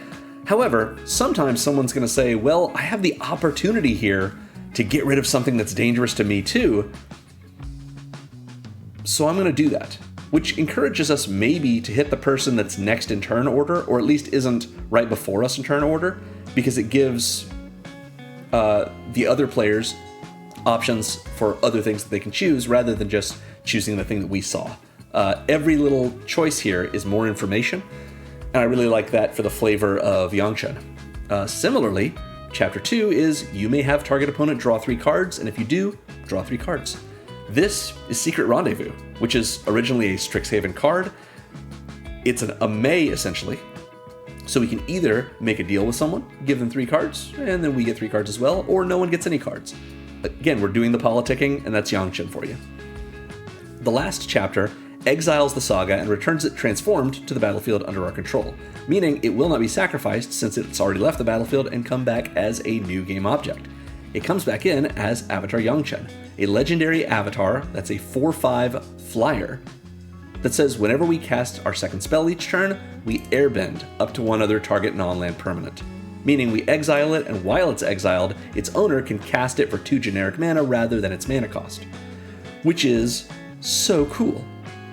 However, sometimes someone's going to say, well, I have the opportunity here to get rid of something that's dangerous to me too, so I'm going to do that. Which encourages us maybe to hit the person that's next in turn order, or at least isn't right before us in turn order, because it gives the other players options for other things that they can choose, rather than just choosing the thing that we saw. Every little choice here is more information, and I really like that for the flavor of Yangchen. Similarly, Chapter 2 is you may have target opponent draw 3 cards, and if you do, draw 3 cards. This is Secret Rendezvous, which is originally a Strixhaven card. It's a May, essentially. So we can either make a deal with someone, give them 3 cards, and then we get 3 cards as well, or no one gets any cards. Again, we're doing the politicking, and that's Yangchen for you. The last chapter exiles the saga and returns it transformed to the battlefield under our control, meaning it will not be sacrificed since it's already left the battlefield and come back as a new game object. It comes back in as Avatar Yangchen, a legendary avatar that's a 4/5 flyer that says whenever we cast our second spell each turn, we airbend up to one other target non-land permanent. Meaning we exile it, and while it's exiled, its owner can cast it for 2 generic mana rather than its mana cost. Which is so cool.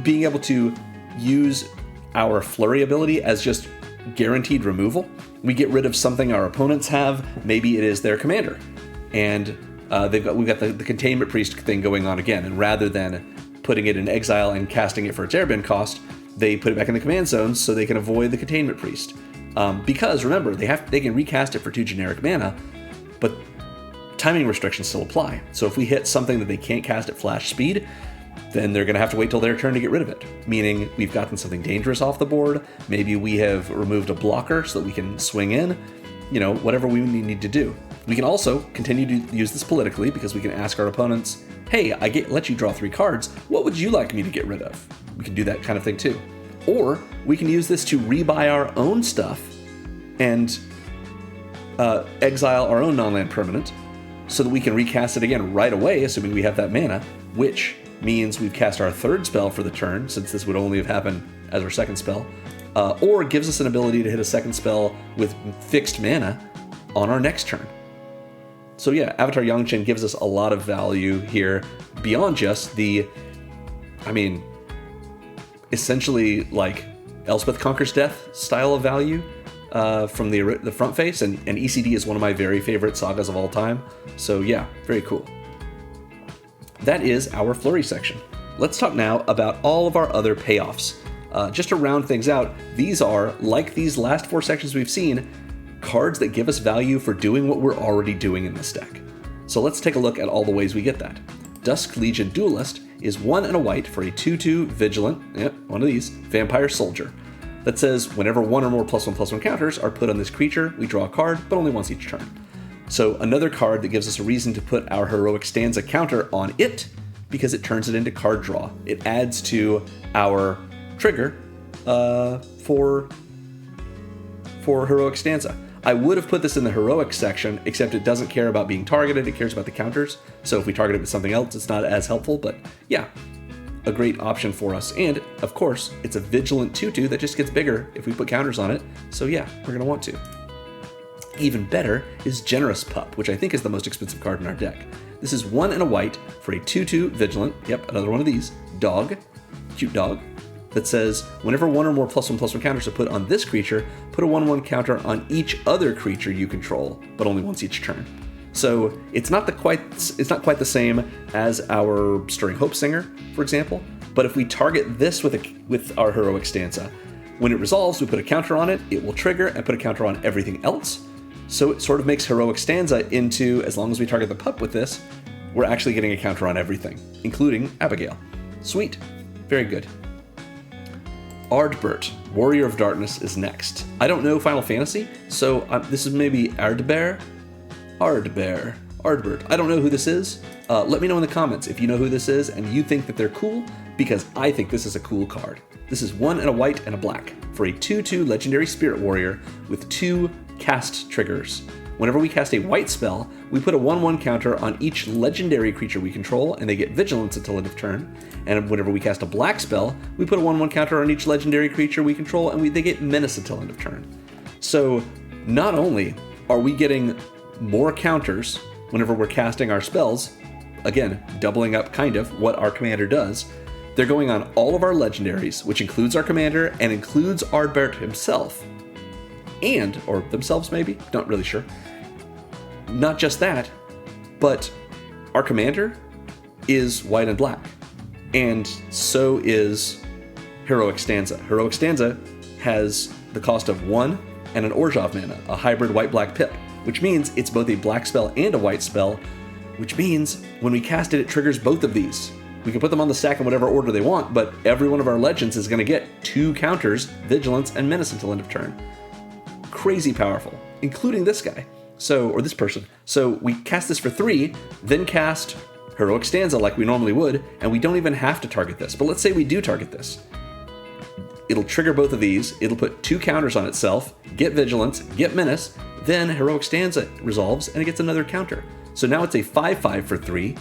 Being able to use our Flurry ability as just guaranteed removal. We get rid of something our opponents have, maybe it is their commander. And we've got the Containment Priest thing going on again, and rather than putting it in exile and casting it for its airbend cost, they put it back in the command zone so they can avoid the Containment Priest. Because remember, they can recast it for 2 generic mana, but timing restrictions still apply. So if we hit something that they can't cast at flash speed, then they're going to have to wait till their turn to get rid of it. Meaning we've gotten something dangerous off the board, maybe we have removed a blocker so that we can swing in, whatever we need to do. We can also continue to use this politically because we can ask our opponents, hey, let you draw 3 cards, what would you like me to get rid of? We can do that kind of thing too. Or we can use this to rebuy our own stuff and exile our own non-land permanent so that we can recast it again right away, assuming we have that mana, which means we've cast our 3rd spell for the turn, since this would only have happened as our 2nd spell, or gives us an ability to hit a 2nd spell with fixed mana on our next turn. So yeah, Avatar Yangchen gives us a lot of value here beyond just essentially like Elspeth Conquers Death style of value from the front face, and ECD is one of my very favorite sagas of all time. So yeah, very cool. That is our Flurry section. Let's talk now about all of our other payoffs. Just to round things out, these are, like these last 4 sections we've seen, cards that give us value for doing what we're already doing in this deck. So let's take a look at all the ways we get that. Dusk Legion Duelist is 1 and a white for a 2/2 Vigilant, one of these, Vampire Soldier, that says whenever 1 or more +1/+1 counters are put on this creature, we draw a card, but only once each turn. So another card that gives us a reason to put our Heroic Stanza counter on it, because it turns it into card draw. It adds to our trigger for Heroic Stanza. I would have put this in the Heroic section, except it doesn't care about being targeted, it cares about the counters. So if we target it with something else, it's not as helpful, but yeah. a great option for us. And of course, it's a vigilant 2/2 that just gets bigger if we put counters on it. So yeah, we're going to want to. Even better is Generous Pup, which I think is the most expensive card in our deck. This is 1 and a white for a 2/2 vigilant. Yep, another one of these. Dog, cute dog, that says whenever one or more +1/+1 counters are put on this creature, put a 1/1 counter on each other creature you control, but only once each turn. So it's not quite the same as our Stirring Hope Singer, for example. But if we target this with our Heroic Stanza, when it resolves, we put a counter on it. It will trigger and put a counter on everything else. So it sort of makes Heroic Stanza into, as long as we target the pup with this, we're actually getting a counter on everything, including Abigale. Sweet, very good. Ardbert, Warrior of Darkness, is next. I don't know Final Fantasy, so this is maybe Ardbert. I don't know who this is. Let me know in the comments if you know who this is and you think that they're cool, because I think this is a cool card. This is 1 and a white and a black for a 2/2 Legendary Spirit Warrior with 2 cast triggers. Whenever we cast a white spell, we put a 1/1 counter on each legendary creature we control, and they get Vigilance until end of turn. And whenever we cast a black spell, we put a 1/1 counter on each legendary creature we control, and they get Menace until end of turn. So not only are we getting more counters whenever we're casting our spells, again, doubling up kind of what our commander does, they're going on all of our legendaries, which includes our commander and includes Ardbert himself. And, or themselves maybe, not really sure. Not just that, but our commander is white and black. And so is Heroic Stanza. Heroic Stanza has the cost of 1 and an Orzhov mana, a hybrid white-black pip, which means it's both a black spell and a white spell, which means when we cast it, it triggers both of these. We can put them on the stack in whatever order they want, but every one of our legends is going to get 2 counters, Vigilance and Menace until end of turn. Crazy powerful, including this guy, or this person. So we cast this for 3, then cast Heroic Stanza like we normally would, and we don't even have to target this. But let's say we do target this. It'll trigger both of these, it'll put 2 counters on itself, get Vigilance, get Menace, then Heroic Stanza resolves, and it gets another counter. So now it's a 5/5 for 3,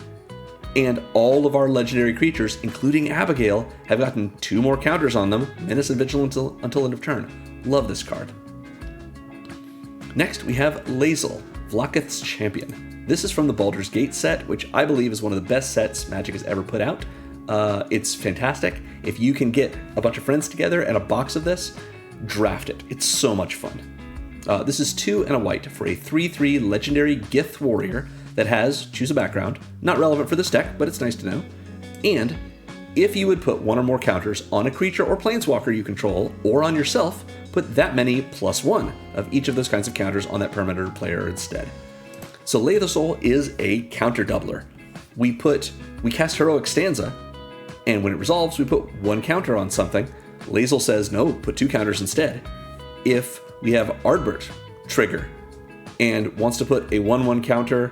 and all of our legendary creatures, including Abigale, have gotten 2 more counters on them, Menace and Vigilance until end of turn. Love this card. Next, we have Lae'zel, Vlaakith's Champion. This is from the Baldur's Gate set, which I believe is one of the best sets Magic has ever put out. It's fantastic. If you can get a bunch of friends together and a box of this, draft it. It's so much fun. This is 2 and a white for a 3/3 Legendary Gith Warrior that has, choose a background, not relevant for this deck, but it's nice to know. And if you would put 1 or more counters on a creature or planeswalker you control, or on yourself, put that many +1 of each of those kinds of counters on that permanent player instead. So Lae'zel is a counter doubler. We cast Heroic Stanza, and when it resolves, we put 1 counter on something. Lae'zel says, no, put 2 counters instead. If we have Ardbert trigger and wants to put a 1/1 counter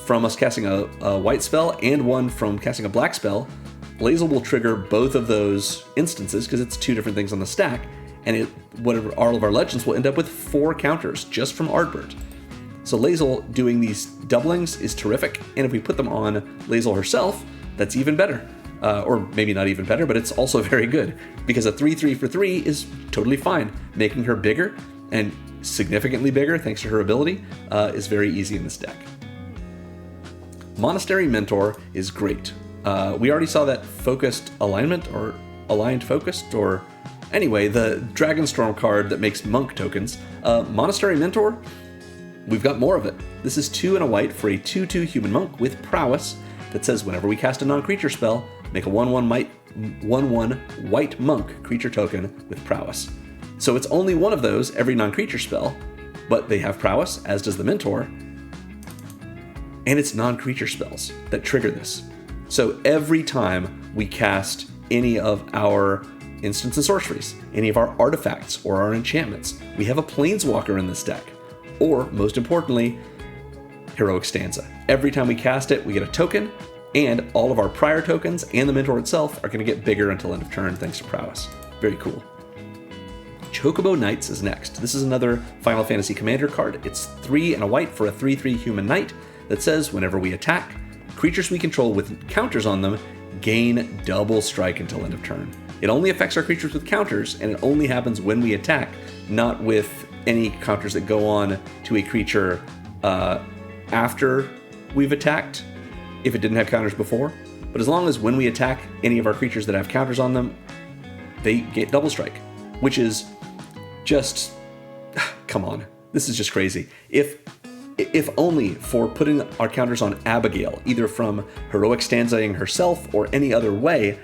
from us casting a white spell and 1 from casting a black spell, Lae'zel will trigger both of those instances because it's 2 different things on the stack, and all of our legends will end up with 4 counters just from Ardbert. So Lae'zel doing these doublings is terrific, and if we put them on Lae'zel herself, that's even better. Or maybe not even better, but it's also very good, because a 3/3 for 3 is totally fine. Making her bigger, and significantly bigger thanks to her ability, is very easy in this deck. Monastery Mentor is great. We already saw that focused alignment, or aligned focused, or anyway, the Dragonstorm card that makes monk tokens. Monastery Mentor, we've got more of it. This is 2 and a white for a 2/2 human monk with prowess that says whenever we cast a non-creature spell, make a 1/1 white monk creature token with prowess. So it's only one of those every non-creature spell, but they have prowess, as does the Mentor, and it's non-creature spells that trigger this. So every time we cast any of our instants and sorceries, any of our artifacts or our enchantments, we have a planeswalker in this deck, or most importantly, Heroic Stanza. Every time we cast it, we get a token, and all of our prior tokens and the Mentor itself are going to get bigger until end of turn thanks to prowess. Very cool. Chocobo Knights is next. This is another Final Fantasy Commander card. It's 3 and a white for a 3/3 human knight that says whenever we attack, creatures we control with counters on them gain double strike until end of turn. It only affects our creatures with counters, and it only happens when we attack, not with any counters that go on to a creature after we've attacked, if it didn't have counters before. But as long as when we attack any of our creatures that have counters on them, they get double strike, which is just, come on, this is just crazy. If only for putting our counters on Abigale, either from heroic stanzaing herself or any other way,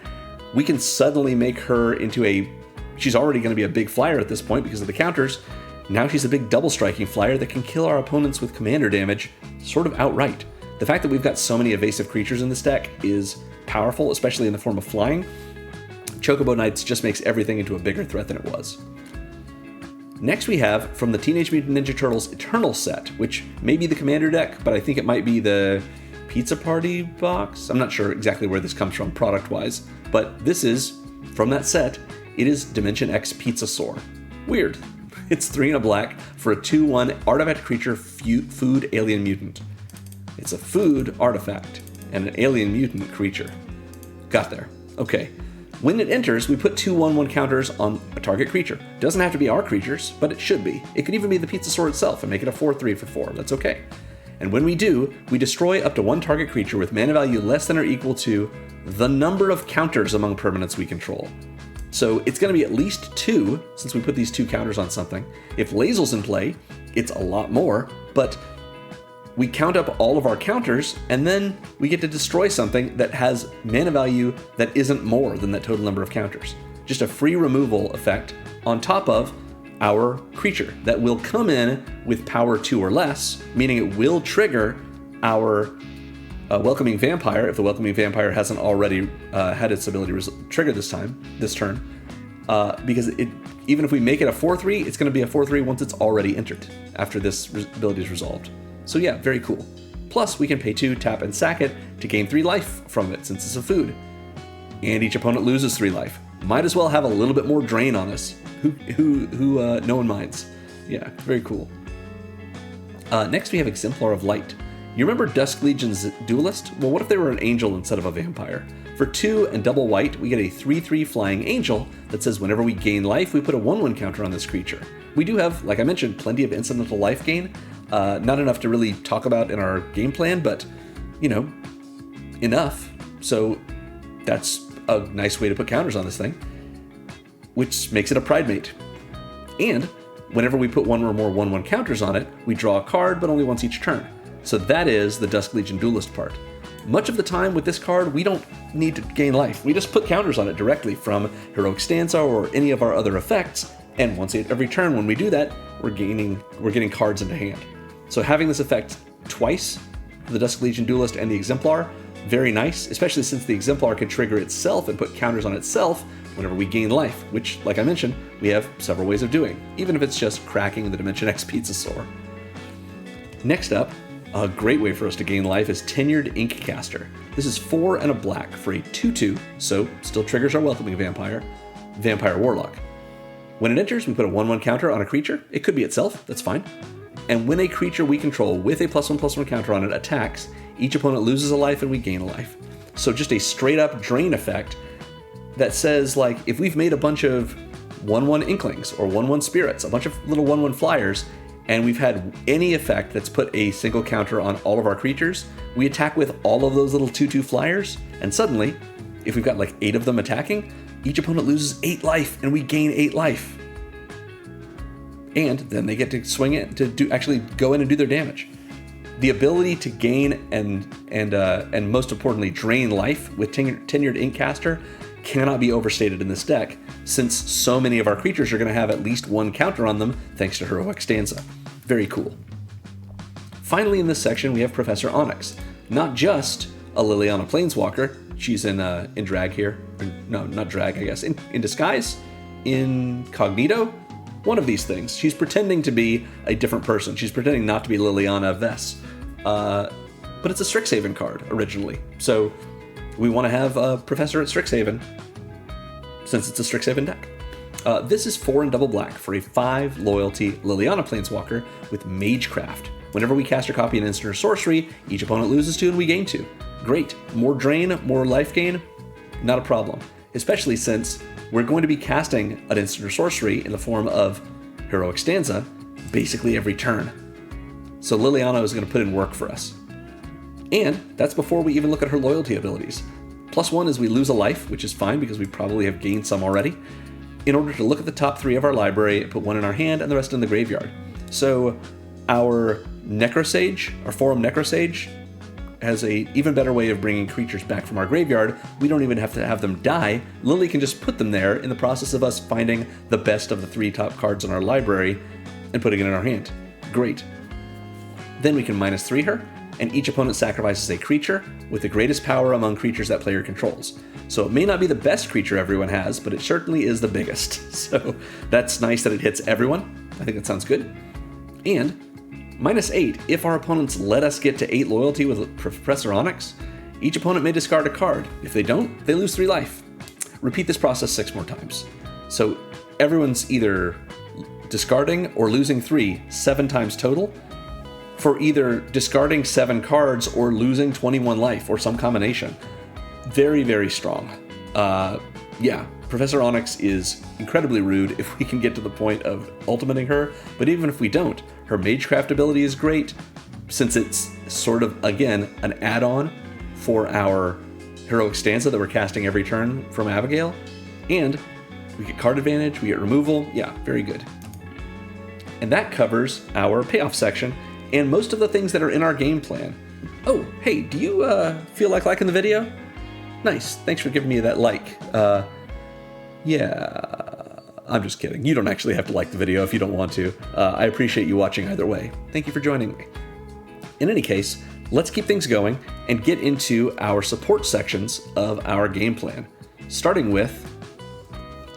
we can suddenly make her into she's already going to be a big flyer at this point because of the counters. Now she's a big double striking flyer that can kill our opponents with commander damage sort of outright. The fact that we've got so many evasive creatures in this deck is powerful, especially in the form of flying. Chocobo Knights just makes everything into a bigger threat than it was. Next we have from the Teenage Mutant Ninja Turtles Eternal set, which may be the commander deck, but I think it might be the Pizza Party box. I'm not sure exactly where this comes from product-wise, but this is, from that set, it is Dimension X Pizzasaur. Weird. It's 3 and a black for a 2/1 artifact creature food alien mutant. It's a food artifact and an alien mutant creature. Got there. Okay. When it enters, we put 2/1/1 counters on a target creature. Doesn't have to be our creatures, but it should be. It could even be the Pizzasaur itself and make it a 4/3 for 4. That's okay. And when we do, we destroy up to one target creature with mana value less than or equal to the number of counters among permanents we control. So it's going to be at least 2, since we put these 2 counters on something. If Lazel's in play, it's a lot more, but we count up all of our counters, and then we get to destroy something that has mana value that isn't more than that total number of counters. Just a free removal effect on top of our creature that will come in with power 2 or less, meaning it will trigger our Welcoming Vampire, if the Welcoming Vampire hasn't already had its ability trigger this turn, because even if we make it a 4/3, it's going to be a 4/3 once it's already entered, after this ability is resolved. So yeah, very cool. Plus, we can pay 2, tap, and sack it to gain 3 life from it, since it's a food. And each opponent loses 3 life. Might as well have a little bit more drain on us. Who no one minds. Yeah, very cool. Next we have Exemplar of Light. You remember Dusk Legion's Duelist? Well, what if they were an angel instead of a vampire? For 2 and double white, we get a 3/3 flying angel that says whenever we gain life, we put a 1/1 counter on this creature. We do have, like I mentioned, plenty of incidental life gain. Not enough to really talk about in our game plan, but, you know, enough. So that's a nice way to put counters on this thing, which makes it a Pride Mate. And whenever we put 1 or more 1/1 counters on it, we draw a card, but only once each turn. So that is the Dusk Legion Duelist part. Much of the time with this card, we don't need to gain life. We just put counters on it directly from Heroic Stanza or any of our other effects, and once every turn when we do that, we're getting cards into hand. So having this effect twice for the Dusk Legion Duelist and the Exemplar, very nice, especially since the Exemplar can trigger itself and put counters on itself whenever we gain life, which, like I mentioned, we have several ways of doing, even if it's just cracking the Dimension X Pizzasaur. Next up, a great way for us to gain life is Tenured Inkcaster. This is 4 and a black for a 2/2, so still triggers our Welcoming Vampire Warlock. When it enters, we put a 1/1 counter on a creature. It could be itself, that's fine. And when a creature we control with a +1/+1 counter on it attacks, each opponent loses a life and we gain a life. So just a straight up drain effect that says, like, if we've made a bunch of 1/1 Inklings or 1/1 Spirits, a bunch of little 1/1 flyers, and we've had any effect that's put a single counter on all of our creatures, we attack with all of those little 2/2 flyers, and suddenly, if we've got like 8 of them attacking, each opponent loses 8 life and we gain 8 life. And then they get to swing it to actually go in and do their damage. The ability to gain and most importantly drain life with Tenured Inkcaster cannot be overstated in this deck, since so many of our creatures are going to have at least 1 counter on them thanks to Heroic Stanza. Very cool. Finally in this section we have Professor Onyx. Not just a Liliana Planeswalker, she's in drag here. No, not drag, I guess. In disguise? Incognito? One of these things. She's pretending to be a different person. She's pretending not to be Liliana Vess. But it's a Strixhaven card, originally. So we want to have a Professor at Strixhaven, since it's a Strixhaven deck. This is 4 and double black for a 5 loyalty Liliana Planeswalker with Magecraft. Whenever we cast or copy an instant or sorcery, each opponent loses 2 and we gain 2. Great. More drain, more life gain. not a problem. Especially since we're going to be casting an instant or sorcery in the form of Heroic Stanza basically every turn. So Liliana is going to put in work for us. And that's before we even look at her loyalty abilities. +1 is we lose a life, which is fine because we probably have gained some already, in order to look at the top 3 of our library, put 1 in our hand and the rest in the graveyard. So our Necrosage, our Forum Necrosage, has a even better way of bringing creatures back from our graveyard. We don't even have to have them die. Lily can just put them there in the process of us finding the best of the 3 top cards in our library and putting it in our hand. Great. Then we can -3 her, and each opponent sacrifices a creature with the greatest power among creatures that player controls. So it may not be the best creature everyone has, but it certainly is the biggest. So that's nice that it hits everyone. I think that sounds good. And -8, if our opponents let us get to 8 loyalty with Professor Onyx, each opponent may discard a card. If they don't, they lose 3 life. Repeat this process 6 more times. So everyone's either discarding or losing 3, 7 times total, for either discarding 7 cards or losing 21 life, or some combination. Very, very strong. Yeah, Professor Onyx is incredibly rude if we can get to the point of ultimating her, but even if we don't, her Magecraft ability is great, since it's sort of, again, an add-on for our Heroic Stanza that we're casting every turn from Abigale, and we get card advantage, we get removal, yeah, very good. And that covers our payoff section, and most of the things that are in our game plan. Oh, hey, do you feel like liking the video? Nice, thanks for giving me that like. Yeah, I'm just kidding. You don't actually have to like the video if you don't want to. I appreciate you watching either way. Thank you for joining me. In any case, let's keep things going and get into our support sections of our game plan, starting with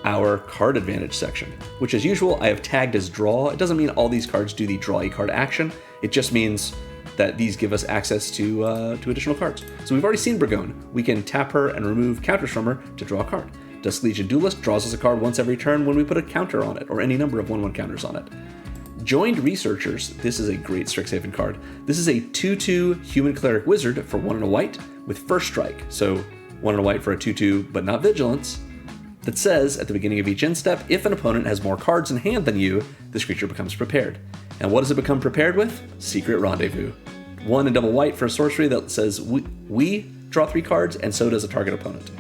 our card advantage section, which as usual I have tagged as draw. It doesn't mean all these cards do the draw a card action. It just means that these give us access to additional cards. So we've already seen Brigone. We can tap her and remove counters from her to draw a card. Dusk Legion Duelist draws us a card once every turn when we put a counter on it, or any number of 1/1 counters on it. Joined Researchers, this is a great Strixhaven card. This is a 2/2 Human Cleric Wizard for 1 and a white with First Strike. So 1 and a white for a 2/2, but not Vigilance. That says, at the beginning of each end step, if an opponent has more cards in hand than you, this creature becomes prepared. And what does it become prepared with? Secret Rendezvous. 1 and double white for a sorcery that says we draw 3 cards, and so does a target opponent.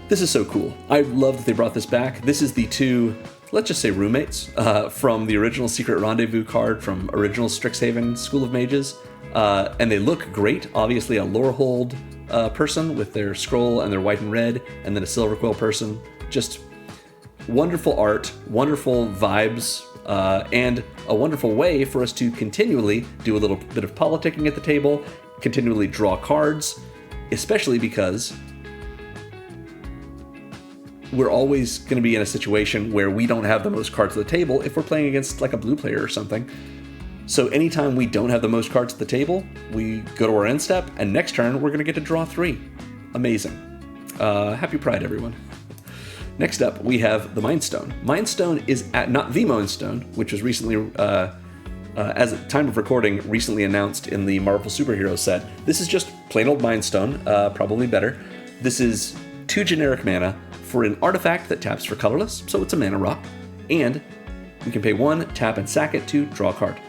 This is so cool. I love that they brought this back. This is the 2, let's just say roommates, from the original Secret Rendezvous card from original Strixhaven School of Mages. And they look great. Obviously a Lorehold person with their scroll and their white and red, and then a Silverquill person. Just wonderful art, wonderful vibes, and a wonderful way for us to continually do a little bit of politicking at the table, continually draw cards, especially because we're always going to be in a situation where we don't have the most cards at the table if we're playing against like a blue player or something. So anytime we don't have the most cards at the table, we go to our end step, and next turn we're going to get to draw 3. Amazing. Happy Pride, everyone. Next up, we have the Mind Stone. Mind Stone is not the Mind Stone, which was recently, as at time of recording, recently announced in the Marvel Superhero set. This is just plain old Mind Stone, probably better. This is 2 generic mana for an artifact that taps for colorless, so it's a mana rock, and we can pay 1, tap and sack it to draw a card.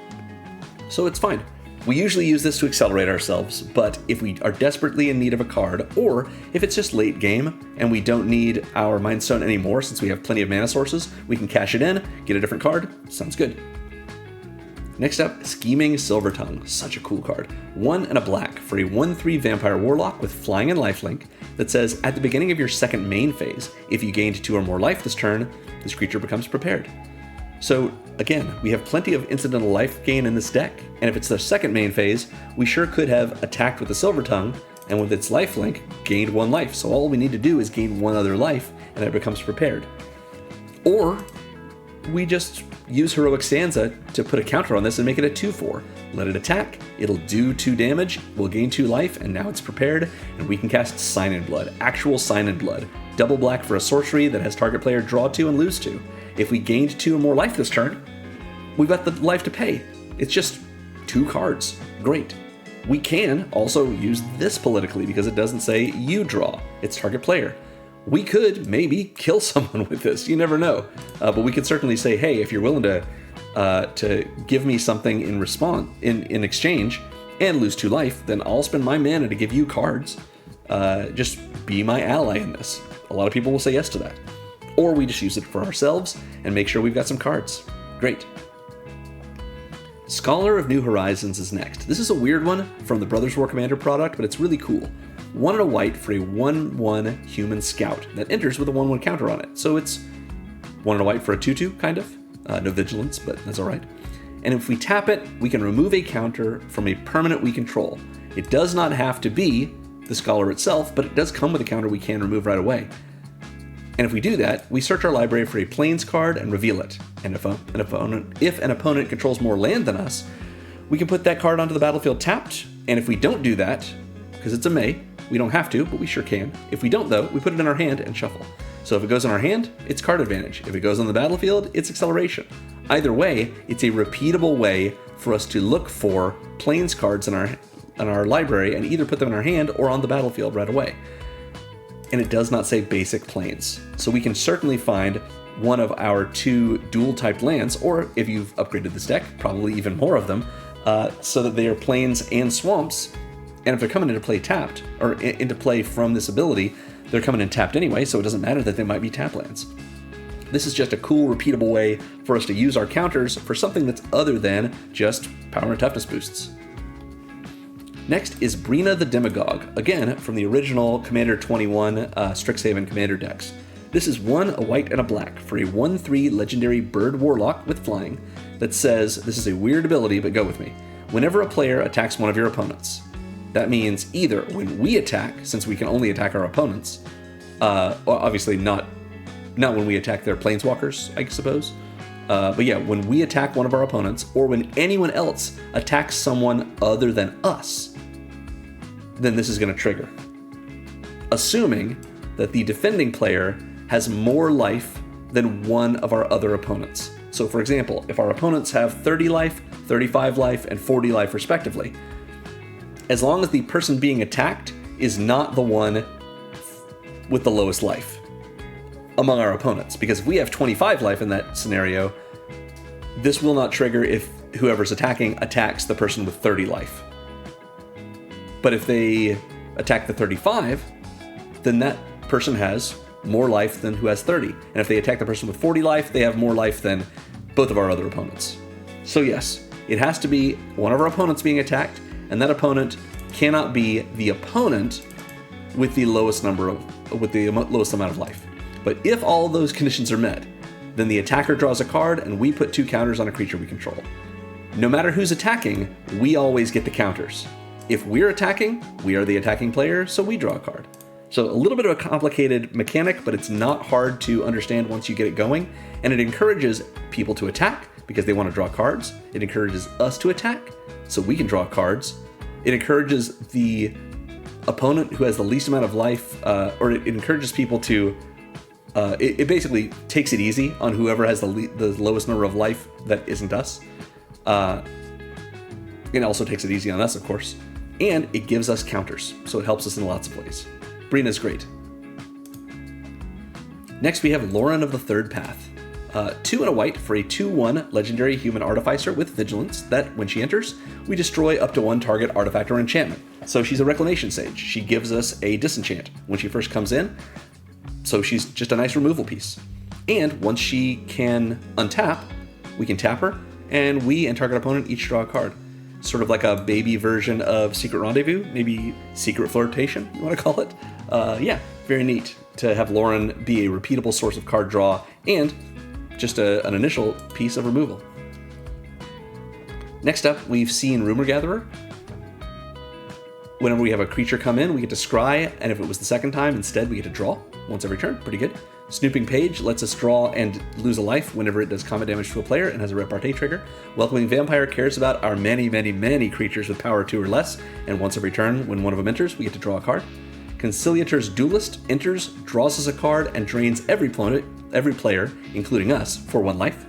So it's fine. We usually use this to accelerate ourselves, but if we are desperately in need of a card, or if it's just late game and we don't need our Mind Stone anymore since we have plenty of mana sources, we can cash it in, get a different card. Sounds good. Next up, Scheming Silvertongue. Such a cool card. 1 and a black for a 1/3 Vampire Warlock with Flying and Lifelink that says, at the beginning of your second main phase, if you gained 2 or more life this turn, this creature becomes prepared. So again, we have plenty of incidental life gain in this deck, and if it's the second main phase, we sure could have attacked with the Silvertongue, and with its lifelink, gained 1 life. So all we need to do is gain 1 other life, and it becomes prepared. Or we just use Heroic Stanza to put a counter on this and make it a 2/4. Let it attack, it'll do 2 damage, we'll gain 2 life, and now it's prepared, and we can cast Sign in Blood, actual Sign in Blood. Double black for a sorcery that has target player draw 2 and lose 2. If we gained 2 or more life this turn, we've got the life to pay. It's just 2 cards. Great. We can also use this politically because it doesn't say you draw, it's target player. We could maybe kill someone with this, you never know. But we could certainly say, hey, if you're willing to give me something in response, in exchange, and lose 2 life, then I'll spend my mana to give you cards. Just be my ally in this. A lot of people will say yes to that. Or we just use it for ourselves and make sure we've got some cards. Great. Scholar of New Horizons is next. This is a weird one from the Brothers War Commander product, but it's really cool. 1 and a white for a 1/1 human scout that enters with a 1/1 counter on it. So it's 1 and a white for a 2/2, kind of. No vigilance, but that's all right. And if we tap it, we can remove a counter from a permanent we control. It does not have to be the Scholar itself, but it does come with a counter we can remove right away. And if we do that, we search our library for a Plains card and reveal it. And if an opponent controls more land than us, we can put that card onto the battlefield tapped. And if we don't do that, because it's a May, we don't have to, but we sure can. If we don't though, we put it in our hand and shuffle. So if it goes in our hand, it's card advantage. If it goes on the battlefield, it's acceleration. Either way, it's a repeatable way for us to look for Plains cards in our library and either put them in our hand or on the battlefield right away. And it does not say basic Plains. So we can certainly find one of our 2 dual-typed lands, or if you've upgraded this deck, probably even more of them, so that they are Plains and Swamps. And if they're coming into play tapped, or into play from this ability, they're coming in tapped anyway, so it doesn't matter that they might be tap lands. This is just a cool, repeatable way for us to use our counters for something that's other than just power and toughness boosts. Next is Brina the Demagogue, again from the original Commander 21 Strixhaven Commander decks. This is 1, a white, and a black for a 1/3 legendary bird warlock with flying that says, this is a weird ability, but go with me. Whenever a player attacks one of your opponents, that means either when we attack, since we can only attack our opponents, obviously not when we attack their planeswalkers, I suppose. But yeah, when we attack one of our opponents, or when anyone else attacks someone other than us, then this is going to trigger. Assuming that the defending player has more life than one of our other opponents. So for example, if our opponents have 30 life, 35 life, and 40 life respectively, as long as the person being attacked is not the one with the lowest life among our opponents. Because if we have 25 life in that scenario, this will not trigger if whoever's attacking attacks the person with 30 life. But if they attack the 35, then that person has more life than who has 30. And if they attack the person with 40 life, they have more life than both of our other opponents. So yes, it has to be one of our opponents being attacked, and that opponent cannot be the opponent with the lowest amount of life. But if all of those conditions are met, then the attacker draws a card and we put 2 counters on a creature we control. No matter who's attacking, we always get the counters. If we're attacking, we are the attacking player, so we draw a card. So a little bit of a complicated mechanic, but it's not hard to understand once you get it going, and it encourages people to attack because they want to draw cards. It encourages us to attack so we can draw cards. It encourages the opponent who has the least amount of life, or it encourages people to it basically takes it easy on whoever has the lowest number of life that isn't us. It also takes it easy on us, of course. And it gives us counters, so it helps us in lots of ways. Brina's great. Next we have Lauren of the Third Path. 2 and a white for a 2/1 legendary human artificer with vigilance that, when she enters, we destroy up to 1 target artifact or enchantment. So she's a Reclamation Sage. She gives us a disenchant when she first comes in, so she's just a nice removal piece. And once she can untap, we can tap her, and we and target opponent each draw a card. Sort of like a baby version of Secret Rendezvous, maybe Secret Flirtation, you want to call it? Yeah, very neat to have Lauren be a repeatable source of card draw and just an initial piece of removal. Next up, we've seen Rumor Gatherer. Whenever we have a creature come in, we get to scry, and if it was the second time, instead we get to draw once every turn. Pretty good. Snooping Page lets us draw and lose a life whenever it does combat damage to a player and has a Repartee trigger. Welcoming Vampire cares about our many, many, many creatures with power 2 or less, and once every turn, when one of them enters, we get to draw a card. Conciliator's Duelist enters, draws us a card, and drains every player, including us, for 1 life.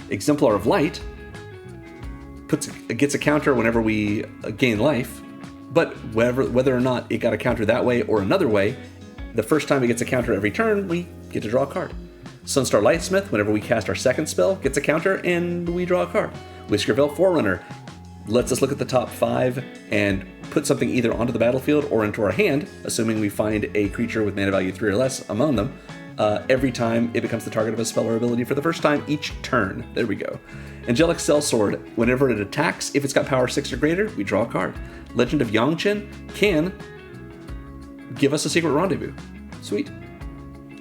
Exemplar of Light gets a counter whenever we gain life, but whether or not it got a counter that way or another way, the first time it gets a counter every turn, we get to draw a card. Sunstar Lightsmith, whenever we cast our second spell, gets a counter and we draw a card. Whiskervale Forerunner lets us look at the top 5 and put something either onto the battlefield or into our hand, assuming we find a creature with mana value 3 or less among them, every time it becomes the target of a spell or ability for the first time each turn. There we go. Angelic Sellsword, whenever it attacks, if it's got power 6 or greater, we draw a card. Legend of Yangchen can give us a secret rendezvous. Sweet.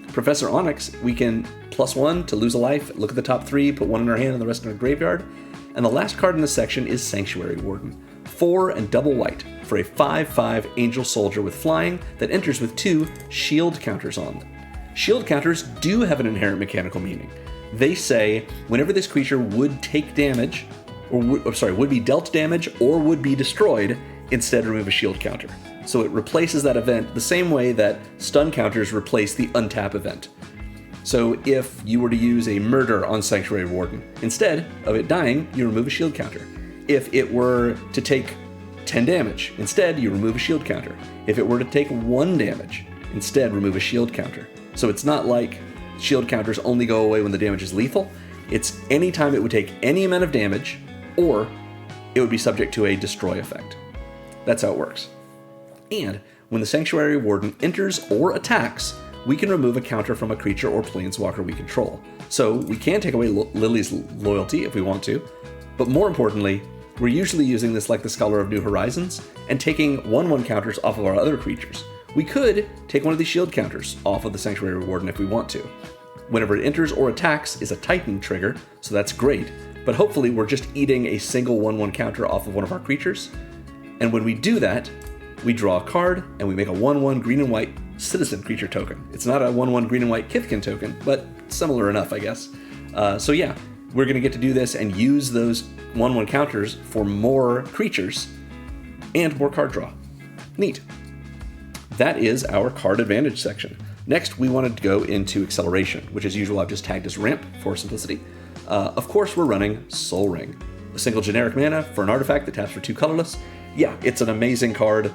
Professor Onyx, we can +1 to lose a life, look at the top 3, put 1 in our hand and the rest in our graveyard. And the last card in this section is Sanctuary Warden. 4 and double white for a 5/5 Angel Soldier with flying that enters with 2 shield counters on them. Shield counters do have an inherent mechanical meaning. They say whenever this creature would take damage, would be dealt damage or would be destroyed, instead remove a shield counter. So it replaces that event the same way that stun counters replace the untap event. So if you were to use a murder on Sanctuary Warden, instead of it dying, you remove a shield counter. If it were to take 10 damage, instead you remove a shield counter. If it were to take 1 damage, instead remove a shield counter. So it's not like shield counters only go away when the damage is lethal. It's anytime it would take any amount of damage, or it would be subject to a destroy effect. That's how it works. And when the Sanctuary Warden enters or attacks, we can remove a counter from a creature or planeswalker we control. So we can take away Lily's loyalty if we want to, but more importantly, we're usually using this like the Scholar of New Horizons and taking 1/1 counters off of our other creatures. We could take one of these shield counters off of the Sanctuary Warden if we want to. Whenever it enters or attacks is a Titan trigger, so that's great, but hopefully we're just eating a single 1/1 counter off of one of our creatures. And when we do that, we draw a card and we make a 1/1 green and white citizen creature token. It's not a 1/1 green and white Kithkin token, but similar enough, I guess. So yeah, we're going to get to do this and use those 1/1 counters for more creatures and more card draw. Neat. That is our card advantage section. Next, we wanted to go into acceleration, which as usual I've just tagged as ramp for simplicity. Of course, we're running Sol Ring, a single generic mana for an artifact that taps for 2 colorless. Yeah, it's an amazing card.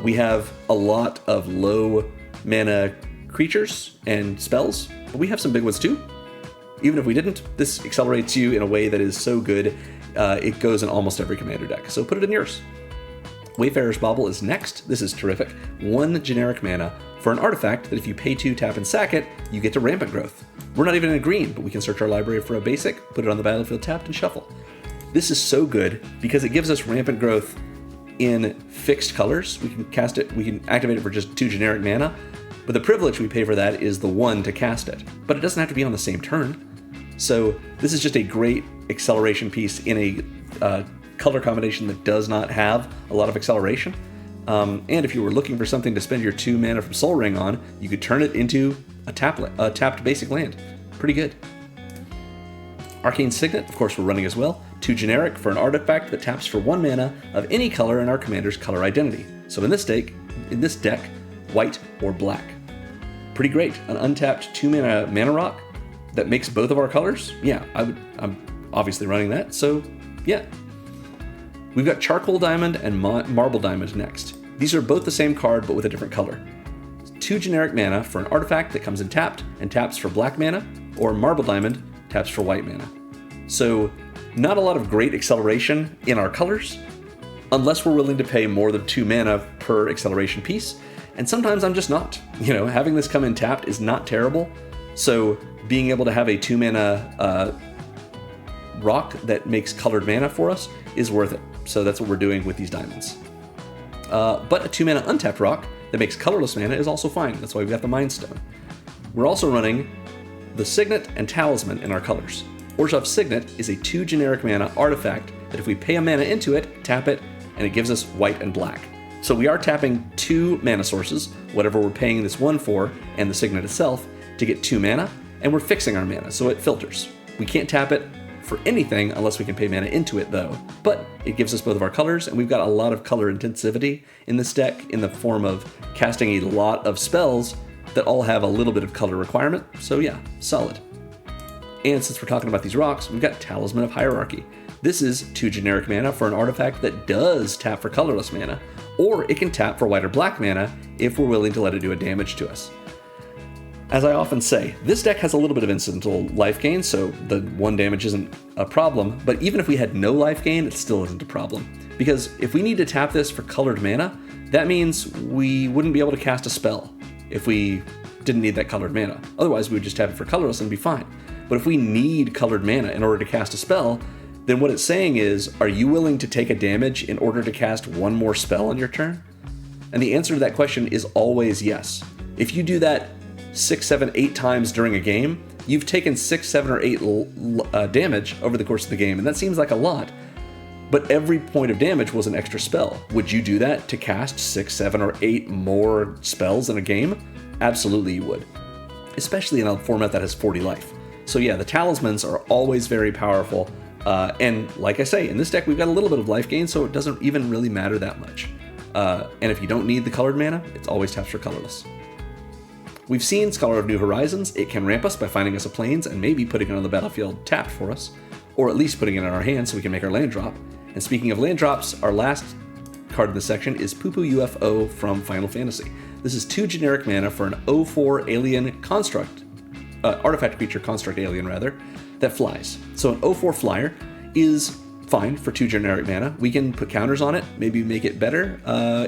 We have a lot of low mana creatures and spells, but we have some big ones too. Even if we didn't, this accelerates you in a way that is so good, it goes in almost every commander deck, so put it in yours. Wayfarer's Bauble is next. This is terrific. 1 generic mana for an artifact that if you pay 2, tap, and sack it, you get to Rampant Growth. We're not even in green, but we can search our library for a basic, put it on the battlefield tapped, and shuffle. This is so good because it gives us Rampant Growth in fixed colors. We can cast it, we can activate it for just 2 generic mana, but the privilege we pay for that is the 1 to cast it. But it doesn't have to be on the same turn. So this is just a great acceleration piece in a color combination that does not have a lot of acceleration. And if you were looking for something to spend your 2 mana from Sol Ring on, you could turn it into a tapped basic land. Pretty good. Arcane Signet, of course, we're running as well. 2 generic for an artifact that taps for 1 mana of any color in our commander's color identity. So in this deck, white or black. Pretty great. An untapped 2 mana rock that makes both of our colors. Yeah, I'm obviously running that. So yeah. We've got Charcoal Diamond and Marble Diamond next. These are both the same card, but with a different color. 2 generic mana for an artifact that comes in tapped and taps for black mana, or Marble Diamond taps for white mana. So not a lot of great acceleration in our colors, unless we're willing to pay more than 2 mana per acceleration piece. And sometimes I'm just not. Having this come in tapped is not terrible. So being able to have a 2 mana rock that makes colored mana for us is worth it. So that's what we're doing with these diamonds. But a 2 mana untapped rock that makes colorless mana is also fine. That's why we've got the Mind Stone. We're also running the Signet and Talisman in our colors. Orzhov's Signet is a 2 generic mana artifact that if we pay a mana into it, tap it, and it gives us white and black. So we are tapping 2 mana sources, whatever we're paying this 1 for, and the Signet itself, to get 2 mana, and we're fixing our mana, so it filters. We can't tap it for anything unless we can pay mana into it though. But it gives us both of our colors, and we've got a lot of color intensivity in this deck in the form of casting a lot of spells that all have a little bit of color requirement. So yeah, solid. And since we're talking about these rocks, we've got Talisman of Hierarchy. This is 2 generic mana for an artifact that does tap for colorless mana, or it can tap for white or black mana if we're willing to let it do a damage to us. As I often say, this deck has a little bit of incidental life gain, so the 1 damage isn't a problem, but even if we had no life gain, it still isn't a problem. Because if we need to tap this for colored mana, that means we wouldn't be able to cast a spell if we didn't need that colored mana. Otherwise, we would just tap it for colorless and be fine. But if we need colored mana in order to cast a spell, then what it's saying is, are you willing to take a damage in order to cast 1 more spell on your turn? And the answer to that question is always yes. If you do that 6, 7, 8 times during a game, you've taken 6, 7, or 8 damage over the course of the game, and that seems like a lot, but every point of damage was an extra spell. Would you do that to cast 6, 7, or 8 more spells in a game? Absolutely you would, especially in a format that has 40 life. So yeah, the talismans are always very powerful, and like I say, in this deck we've got a little bit of life gain, so it doesn't even really matter that much. And if you don't need the colored mana, it's always taps for colorless. We've seen Scholar of New Horizons. It can ramp us by finding us a plains and maybe putting it on the battlefield tapped for us, or at least putting it in our hand so we can make our land drop. And speaking of land drops, our last card in this section is Poo Poo UFO from Final Fantasy. This is 2 generic mana for an 0/4 alien construct, artifact creature construct alien rather, that flies. So an 0/4 flyer is fine for 2 generic mana. We can put counters on it, maybe make it better.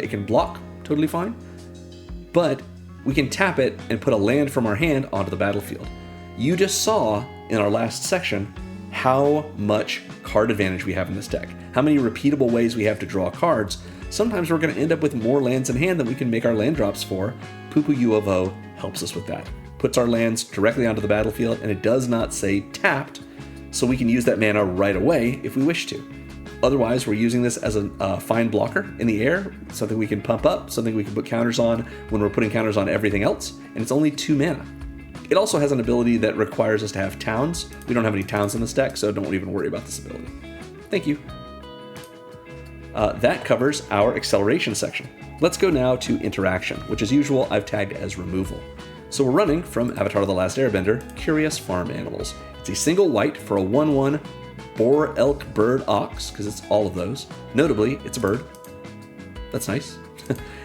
It can block, totally fine. But we can tap it and put a land from our hand onto the battlefield. You just saw in our last section how much card advantage we have in this deck, how many repeatable ways we have to draw cards. Sometimes we're going to end up with more lands in hand than we can make our land drops for. Poo Poo UFO helps us with that. Puts our lands directly onto the battlefield, and it does not say tapped, so we can use that mana right away if we wish to. Otherwise, we're using this as a fine blocker in the air, something we can pump up, something we can put counters on when we're putting counters on everything else, and it's only 2 mana. It also has an ability that requires us to have towns. We don't have any towns in this deck, so don't even worry about this ability. Thank you. That covers our acceleration section. Let's go now to interaction, which as usual I've tagged as removal. So we're running from Avatar: The Last Airbender, Curious Farm Animals. It's a single white for a 1/1 boar, elk, bird, ox, because it's all of those. Notably, it's a bird. That's nice.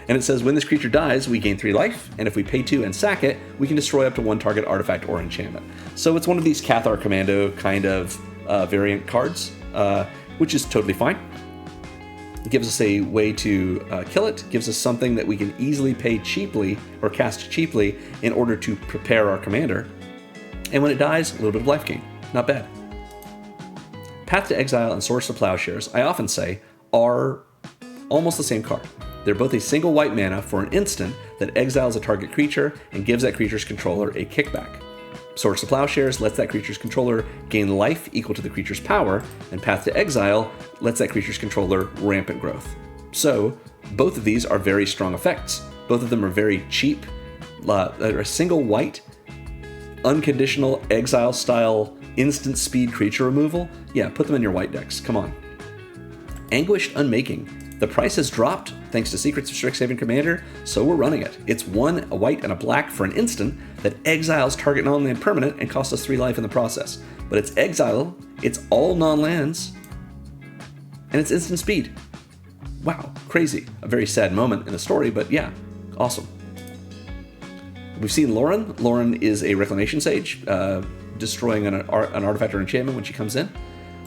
And it says when this creature dies, we gain 3 life, and if we pay 2 and sack it, we can destroy up to 1 target artifact or enchantment. So it's one of these Cathar Commando kind of variant cards, which is totally fine. It gives us a way to kill it, gives us something that we can easily pay cheaply or cast cheaply in order to prepare our commander. And when it dies, a little bit of life gain. Not bad. Path to Exile and Source of Plowshares, I often say, are almost the same card. They're both a single white mana for an instant that exiles a target creature and gives that creature's controller a kickback. Source of Plowshares lets that creature's controller gain life equal to the creature's power, and Path to Exile lets that creature's controller rampant growth. So, both of these are very strong effects. Both of them are very cheap. They're a single white, unconditional exile-style instant speed creature removal. Yeah, put them in your white decks. Come on. Anguished Unmaking. The price has dropped thanks to Secrets of Strixhaven Commander, so we're running it. It's 1, a white, and a black for an instant that exiles target non-land permanent and costs us 3 life in the process. But it's exile, it's all non-lands, and it's instant speed. Wow, crazy. A very sad moment in the story, but yeah, awesome. We've seen Lauren. Lauren is a Reclamation Sage, destroying an artifact or enchantment when she comes in.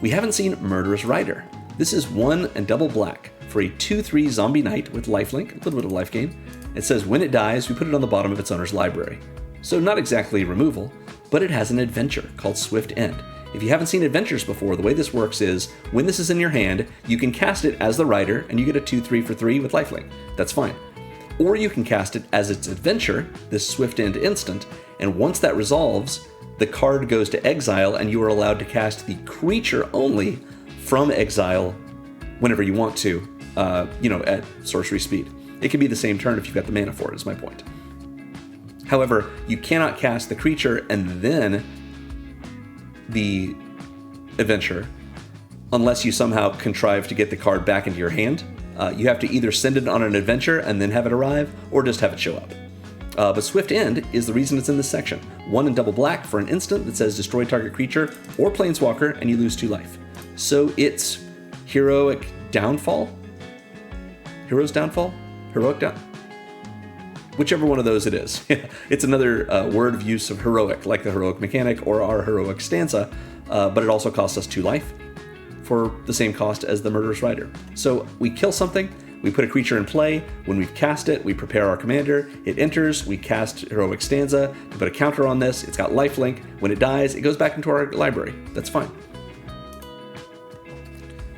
We haven't seen Murderous Rider. This is 1 and double black for a 2/3 zombie knight with lifelink, a little bit of life gain. It says when it dies, we put it on the bottom of its owner's library. So not exactly removal, but it has an adventure called Swift End. If you haven't seen adventures before, the way this works is when this is in your hand, you can cast it as the rider and you get a 2/3 for 3 with lifelink. That's fine. Or you can cast it as its adventure, this Swift End instant, and once that resolves, the card goes to exile and you are allowed to cast the creature only from exile whenever you want to, at sorcery speed. It can be the same turn if you've got the mana for it, is my point. However, you cannot cast the creature and then the adventure unless you somehow contrive to get the card back into your hand. You have to either send it on an adventure and then have it arrive, or just have it show up. But Swift End is the reason it's in this section. 1 and double black for an instant that says destroy target creature or planeswalker and you lose 2 life. So it's Heroic Downfall? Hero's Downfall? Heroic Down? Whichever one of those it is. It's another word of use of heroic, like the heroic mechanic or our heroic stanza, but it also costs us 2 life for the same cost as the Murderous Rider. So we kill something, we put a creature in play. When we've cast it, we prepare our commander. It enters, we cast Heroic Stanza to put a counter on this. It's got lifelink. When it dies, it goes back into our library. That's fine.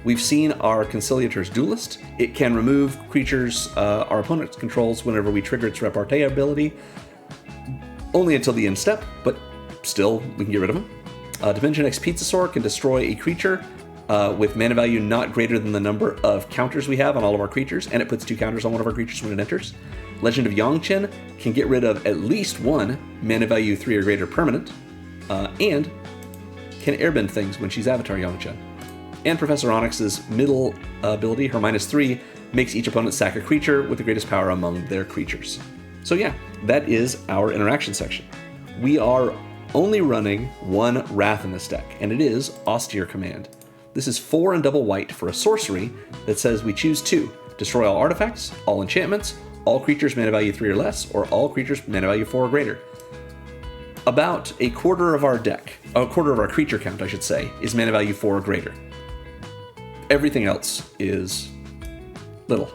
We've seen our Conciliator's Duelist. It can remove creatures our opponent controls whenever we trigger its Repartee ability. Only until the end step, but still, we can get rid of them. Dimension X Pizzasaur can destroy a creature with mana value not greater than the number of counters we have on all of our creatures, and it puts 2 counters on one of our creatures when it enters. Legend of Yongchen can get rid of at least 1 mana value 3 or greater permanent, and can airbend things when she's Avatar Yongchen. And Professor Onyx's middle ability, her -3, makes each opponent sack a creature with the greatest power among their creatures. So yeah, that is our interaction section. We are only running 1 Wrath in this deck, and it is Austere Command. This is 4 and double white for a sorcery that says we choose 2. Destroy all artifacts, all enchantments, all creatures mana value 3 or less, or all creatures mana value 4 or greater. About a quarter of our deck, a quarter of our creature count, I should say, is mana value 4 or greater. Everything else is little.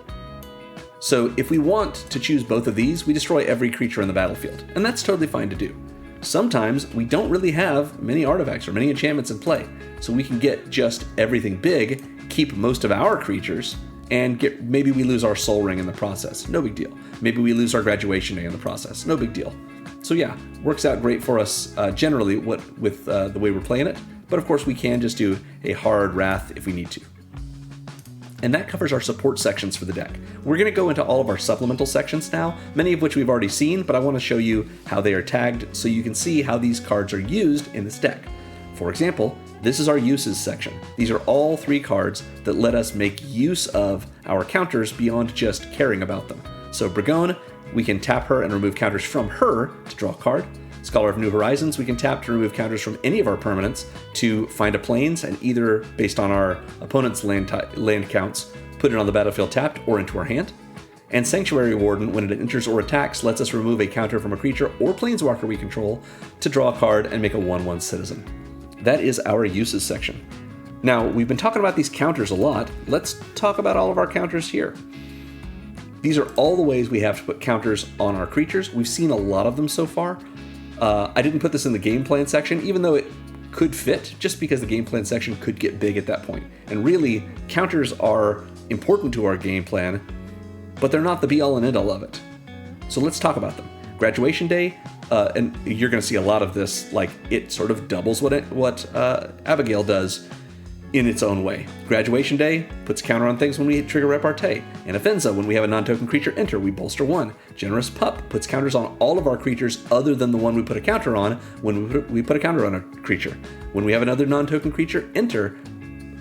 So if we want to choose both of these, we destroy every creature in the battlefield, and that's totally fine to do. Sometimes we don't really have many artifacts or many enchantments in play, so we can get just everything big, keep most of our creatures, and maybe we lose our Soul Ring in the process. No big deal. Maybe we lose our Graduation Day in the process. No big deal. So yeah, works out great for us generally with the way we're playing it, but of course we can just do a hard Wrath if we need to. And that covers our support sections for the deck. We're going to go into all of our supplemental sections now, many of which we've already seen, but I want to show you how they are tagged so you can see how these cards are used in this deck. For example, this is our uses section. These are all 3 cards that let us make use of our counters beyond just caring about them. So Brigone, we can tap her and remove counters from her to draw a card. Scholar of New Horizons, we can tap to remove counters from any of our permanents to find a plains, and either, based on our opponent's land counts, put it on the battlefield tapped or into our hand. And Sanctuary Warden, when it enters or attacks, lets us remove a counter from a creature or planeswalker we control to draw a card and make a 1/1 citizen. That is our uses section. Now, we've been talking about these counters a lot. Let's talk about all of our counters here. These are all the ways we have to put counters on our creatures. We've seen a lot of them so far. I didn't put this in the game plan section, even though it could fit, just because the game plan section could get big at that point. And really, counters are important to our game plan, but they're not the be-all and end-all of it. So let's talk about them. Graduation Day, and you're going to see a lot of this, like it sort of doubles what Abigale does in its own way. Graduation Day puts counter on things when we trigger Repartee. And Offensa, when we have a non-token creature enter, we bolster 1. Generous Pup puts counters on all of our creatures other than the one we put a counter on when we put a counter on a creature. When we have another non-token creature enter,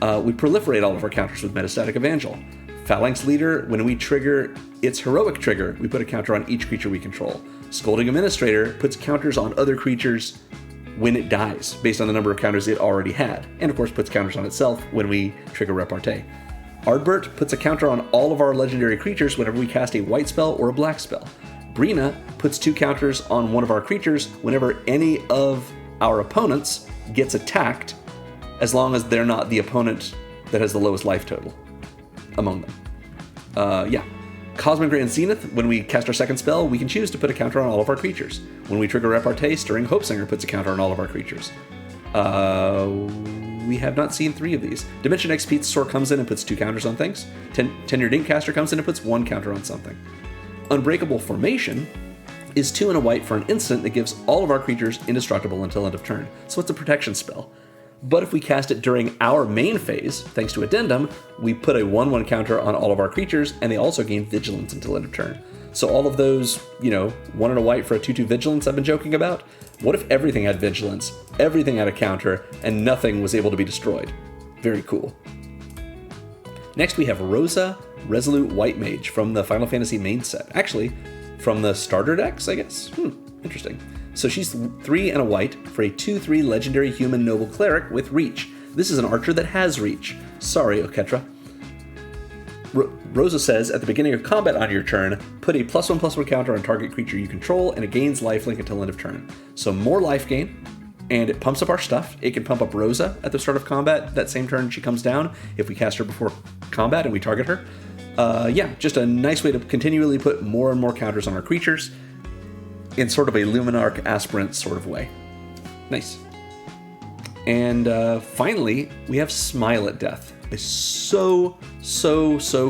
we proliferate all of our counters with Metastatic Evangel. Phalanx Leader, when we trigger its heroic trigger, we put a counter on each creature we control. Scolding Administrator puts counters on other creatures when it dies, based on the number of counters it already had, and of course puts counters on itself when we trigger Repartee. Ardbert puts a counter on all of our legendary creatures whenever we cast a white spell or a black spell. Brina puts 2 counters on one of our creatures whenever any of our opponents gets attacked, as long as they're not the opponent that has the lowest life total among them. Cosmic Grand Zenith, when we cast our second spell, we can choose to put a counter on all of our creatures. When we trigger Repartee, Stirring Hopesinger puts a counter on all of our creatures. We have not seen 3 of these. Dimension X Pizzasaur comes in and puts 2 counters on things. Tenured Inkcaster comes in and puts 1 counter on something. Unbreakable Formation is 2 and a white for an instant that gives all of our creatures indestructible until end of turn. So it's a protection spell. But if we cast it during our main phase, thanks to Addendum, we put a 1/1 counter on all of our creatures, and they also gain Vigilance until end of turn. So all of those, 1 and a white for a 2/2 Vigilance I've been joking about, what if everything had Vigilance, everything had a counter, and nothing was able to be destroyed? Very cool. Next we have Rosa, Resolute White Mage from the Final Fantasy main set. Actually, from the starter decks, I guess? Interesting. So she's 3 and a white for a 2/3 legendary human noble cleric with reach. This is an archer that has reach. Sorry, Oketra. Rosa says, at the beginning of combat on your turn, put a +1/+1 counter on target creature you control, and it gains lifelink until end of turn. So more life gain, and it pumps up our stuff. It can pump up Rosa at the start of combat. That same turn she comes down if we cast her before combat and we target her. Yeah, just a nice way to continually put more and more counters on our creatures in sort of a Luminarch Aspirant sort of way. Nice. And finally, we have Smile at Death. A so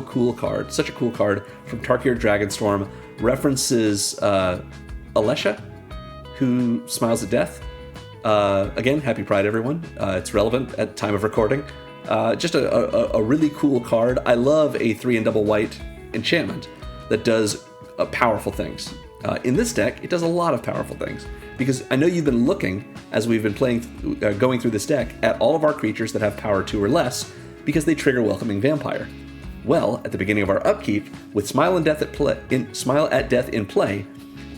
cool card. Such a cool card from Tarkir Dragonstorm. References Alesha, who smiles at death. Again, happy Pride, everyone. It's relevant at time of recording. Just a really cool card. I love a 3 and double white enchantment that does powerful things. In this deck, it does a lot of powerful things. Because I know you've been looking, as we've been going through this deck, at all of our creatures that have power 2 or less, because they trigger Welcoming Vampire. Well, at the beginning of our upkeep, with Smile at Death in play,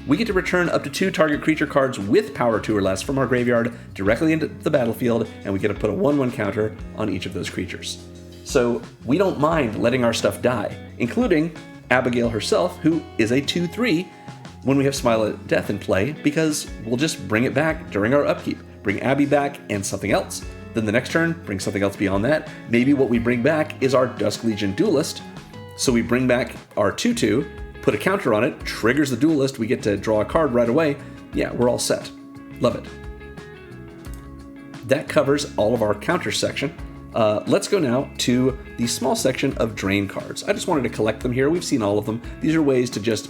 we get to return up to 2 target creature cards with power 2 or less from our graveyard directly into the battlefield, and we get to put a 1/1 counter on each of those creatures. So we don't mind letting our stuff die, including Abigale herself, who is a 2/3 when we have Smile at Death in play, because we'll just bring it back during our upkeep. Bring Abby back and something else. Then the next turn, bring something else beyond that. Maybe what we bring back is our Dusk Legion Duelist. So we bring back our 2/2, put a counter on it, triggers the Duelist, we get to draw a card right away. Yeah, we're all set. Love it. That covers all of our counter section. Let's go now to the small section of drain cards. I just wanted to collect them here. We've seen all of them. These are ways to just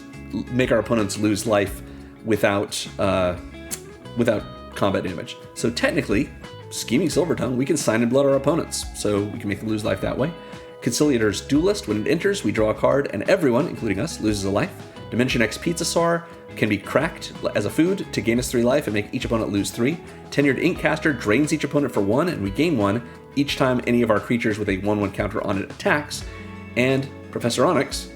make our opponents lose life without combat damage. So technically, Scheming Silvertongue, we can Sign and Blood our opponents, so we can make them lose life that way. Conciliator's Duelist, when it enters, we draw a card, and everyone, including us, loses a life. Dimension X Pizzasaur can be cracked as a food to gain us 3 life and make each opponent lose 3. Tenured Inkcaster drains each opponent for 1, and we gain 1 each time any of our creatures with a 1/1 counter on it attacks. And Professor Onyx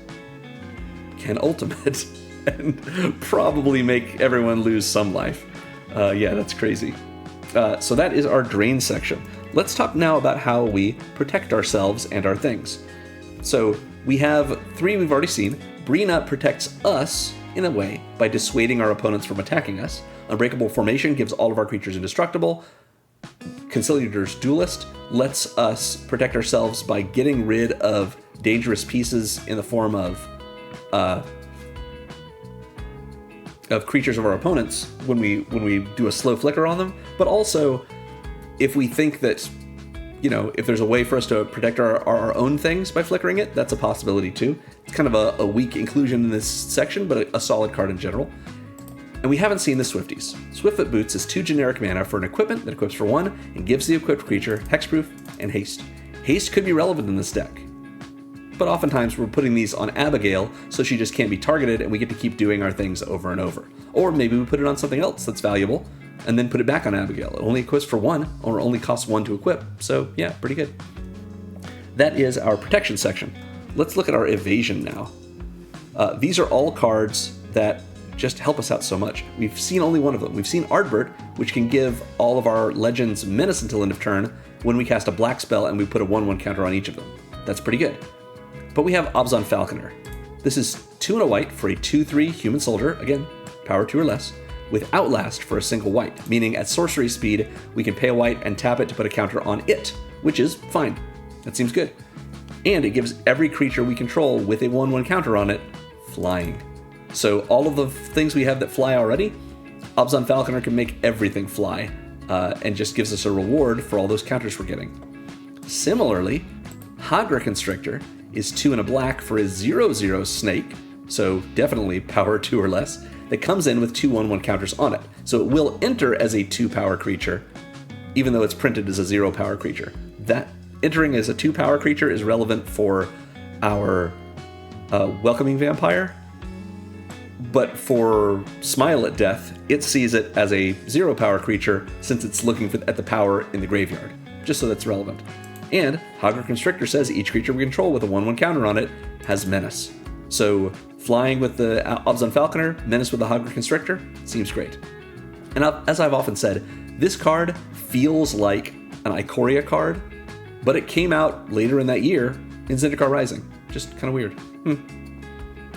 can ultimate and probably make everyone lose some life. Yeah, that's crazy. So that is our drain section. Let's talk now about how we protect ourselves and our things. So we have 3 we've already seen. Brina protects us in a way by dissuading our opponents from attacking us. Unbreakable Formation gives all of our creatures indestructible. Conciliator's Duelist lets us protect ourselves by getting rid of dangerous pieces in the form of creatures of our opponents when we do a slow flicker on them, but also if we think that, if there's a way for us to protect our own things by flickering it, that's a possibility too. It's kind of a weak inclusion in this section, but a solid card in general. And we haven't seen the Swifties. Swiftfoot Boots is 2 generic mana for an equipment that equips for 1 and gives the equipped creature hexproof and haste. Haste could be relevant in this deck, but oftentimes we're putting these on Abigale so she just can't be targeted and we get to keep doing our things over and over. Or maybe we put it on something else that's valuable and then put it back on Abigale. It only equips for 1 or only costs 1 to equip. So yeah, pretty good. That is our protection section. Let's look at our evasion now. These are all cards that just help us out so much. We've seen only one of them. We've seen Artbert, which can give all of our legends menace until end of turn when we cast a black spell and we put a 1/1 counter on each of them. That's pretty good. But we have Abzan Falconer. This is 2 and a white for a 2/3 human soldier, again, power 2 or less, with Outlast for a single white, meaning at sorcery speed, we can pay a white and tap it to put a counter on it, which is fine. That seems good. And it gives every creature we control with a 1/1 counter on it flying. So all of the things we have that fly already, Abzan Falconer can make everything fly, and just gives us a reward for all those counters we're getting. Similarly, Hagra Constrictor is 2 and a black for a 0/0 snake, so definitely power 2 or less, that comes in with 2 1/1 counters on it. So it will enter as a 2 power creature, even though it's printed as a 0 power creature. That entering as a 2 power creature is relevant for our Welcoming Vampire, but for Smile at Death, it sees it as a 0 power creature since it's looking at the power in the graveyard, just so that's relevant. And Hagra Constrictor says each creature we control with a 1/1 counter on it has menace. So flying with the Abzan Falconer, menace with the Hagra Constrictor, seems great. And as I've often said, this card feels like an Ikoria card, but it came out later in that year in Zendikar Rising. Just kind of weird.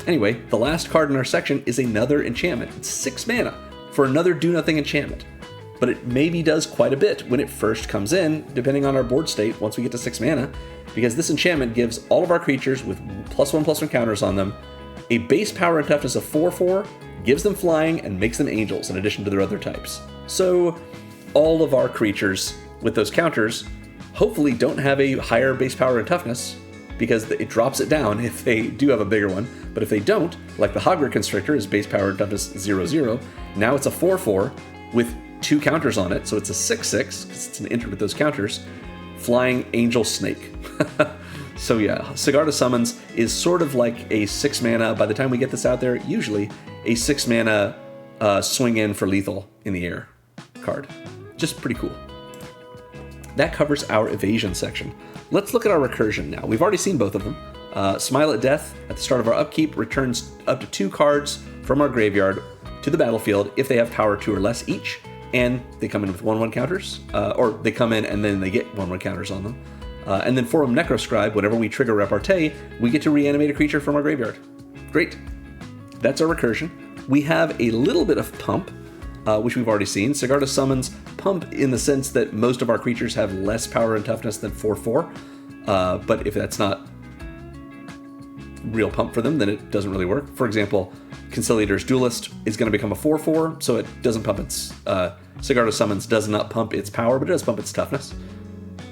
Anyway, the last card in our section is another enchantment. It's 6 mana for another do-nothing enchantment. But it maybe does quite a bit when it first comes in, depending on our board state once we get to 6 mana, because this enchantment gives all of our creatures with +1/+1 counters on them a base power and toughness of 4/4, gives them flying, and makes them angels in addition to their other types. So all of our creatures with those counters hopefully don't have a higher base power and toughness, because it drops it down if they do have a bigger one. But if they don't, like the Hogwarts Constrictor is base power and toughness 0/0, now it's a 4/4 with 2 counters on it, so it's a 6/6, because it's an enter with those counters, flying angel snake. So yeah, Sigarda Summons is sort of like a 6 mana, by the time we get this out there, usually a 6 mana swing in for lethal in the air card. Just pretty cool. That covers our evasion section. Let's look at our recursion now. We've already seen both of them. Smile at Death, at the start of our upkeep, returns up to 2 cards from our graveyard to the battlefield if they have power 2 or less each, and they come in with 1/1 counters, or they come in and then they get 1/1 counters on them. And then Forum Necroscribe, whenever we trigger Repartee, we get to reanimate a creature from our graveyard. Great. That's our recursion. We have a little bit of pump, which we've already seen. Sigarda Summons pump in the sense that most of our creatures have less power and toughness than 4/4, but if that's not real pump for them, then it doesn't really work. For example, Conciliator's Duelist is going to become a 4/4, so it doesn't pump its... Sigarda Summons does not pump its power, but it does pump its toughness.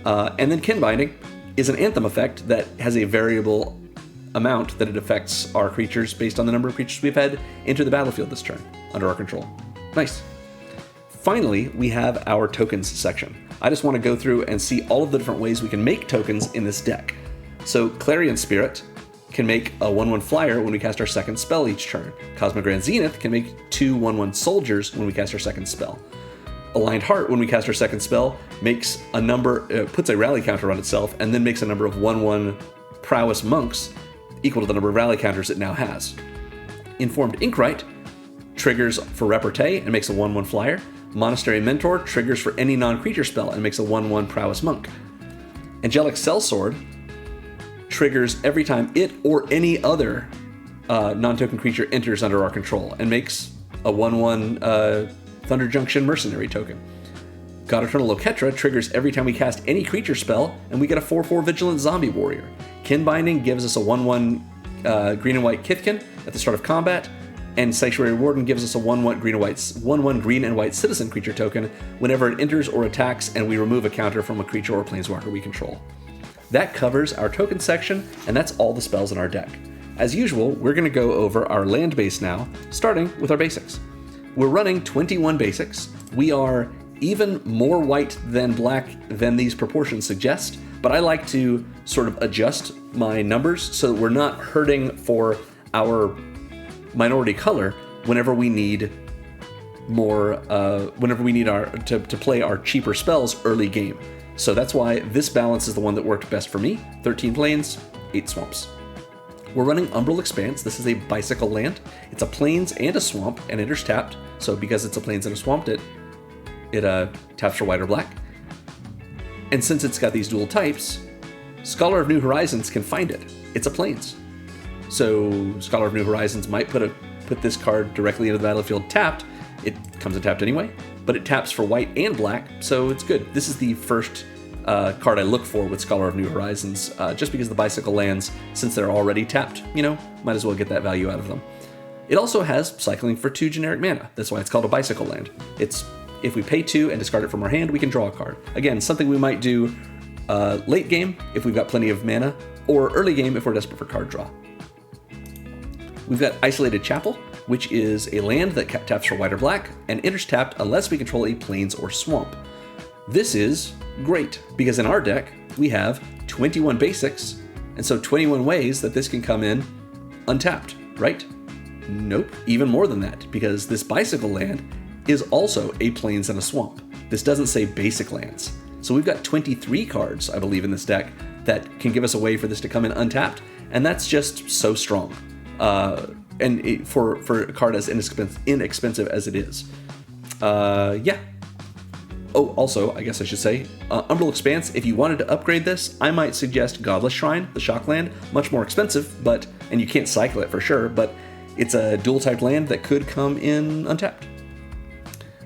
And then Kin Binding is an Anthem effect that has a variable amount that it affects our creatures based on the number of creatures we've had enter the battlefield this turn under our control. Nice. Finally, we have our tokens section. I just want to go through and see all of the different ways we can make tokens in this deck. So Clarion Spirit can make a 1/1 flyer when we cast our second spell each turn. Cosmic Grand Zenith can make 2 1/1 soldiers when we cast our second spell. Aligned Heart, when we cast our second spell, makes a number, puts a rally counter on itself, and then makes a number of 1/1 prowess monks equal to the number of rally counters it now has. Informed Inkwright triggers for Repartee and makes a 1/1 flyer. Monastery Mentor triggers for any non-creature spell and makes a 1/1 prowess monk. Angelic Sellsword triggers every time it or any other non-token creature enters under our control and makes a 1/1 Thunder Junction Mercenary token. God Eternal Loketra triggers every time we cast any creature spell, and we get a 4/4 Vigilant Zombie Warrior. Kin Binding gives us a 1/1 green and white Kithkin at the start of combat, and Sanctuary Warden gives us a 1/1 green and white citizen creature token whenever it enters or attacks, and we remove a counter from a creature or planeswalker we control. That covers our token section, and that's all the spells in our deck. As usual, we're going to go over our land base now, starting with our basics. We're running 21 basics. We are even more white than black than these proportions suggest, but I like to sort of adjust my numbers so that we're not hurting for our minority color whenever we need more, to play our cheaper spells early game. So that's why this balance is the one that worked best for me. 13 plains, 8 swamps. We're running Umbral Expanse. This is a bicycle land. It's a plains and a swamp, and enters tapped. So because it's a plains and a swamp, it taps for white or black. And since it's got these dual types, Scholar of New Horizons can find it. It's a plains. So Scholar of New Horizons might put this card directly into the battlefield tapped. It comes in tapped anyway, but it taps for white and black, so it's good. This is the first card I look for with Scholar of New Horizons, just because the bicycle lands, since they're already tapped, might as well get that value out of them. It also has cycling for 2 generic mana. That's why it's called a bicycle land. It's if we pay 2 and discard it from our hand, we can draw a card. Again, something we might do late game if we've got plenty of mana, or early game if we're desperate for card draw. We've got Isolated Chapel, which is a land that taps for white or black and enters tapped unless we control a plains or swamp. This is great because in our deck we have 21 basics, and so 21 ways that this can come in untapped, right? Nope, even more than that, because this bicycle land is also a plains and a swamp. This doesn't say basic lands. So we've got 23 cards, I believe, in this deck that can give us a way for this to come in untapped, and that's just so strong. For a card as inexpensive as it is. Yeah. Oh, also, I guess I should say, Umbral Expanse, if you wanted to upgrade this, I might suggest Godless Shrine, the shock land. Much more expensive, and you can't cycle it for sure, but it's a dual-type land that could come in untapped.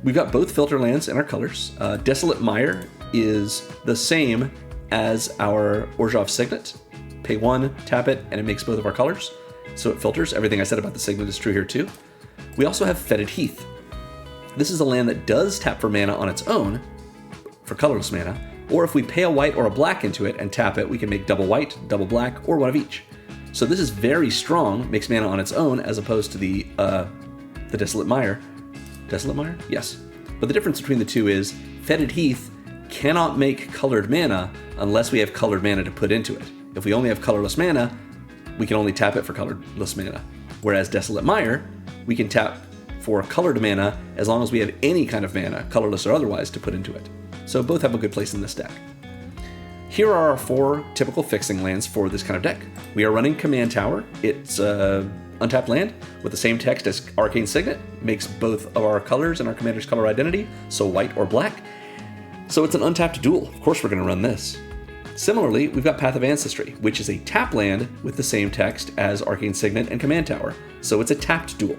We've got both filter lands in our colors. Desolate Mire is the same as our Orzhov Signet. Pay 1, tap it, and it makes both of our colors. So it filters. Everything I said about the Signet is true here too. We also have Fetid Heath. This is a land that does tap for mana on its own, for colorless mana, or if we pay a white or a black into it and tap it, we can make double white, double black, or one of each. So this is very strong, makes mana on its own, as opposed to the Desolate Mire. Desolate Mire? Yes. But the difference between the two is Fetid Heath cannot make colored mana unless we have colored mana to put into it. If we only have colorless mana, we can only tap it for colorless mana. Whereas Desolate Mire, we can tap for colored mana as long as we have any kind of mana, colorless or otherwise, to put into it. So both have a good place in this deck. Here are our 4 typical fixing lands for this kind of deck. We are running Command Tower. It's untapped land with the same text as Arcane Signet, makes both of our colors and our commander's color identity, so white or black. So it's an untapped duel. Of course we're going to run this. Similarly, we've got Path of Ancestry, which is a tap land with the same text as Arcane Signet and Command Tower, so it's a tapped duel.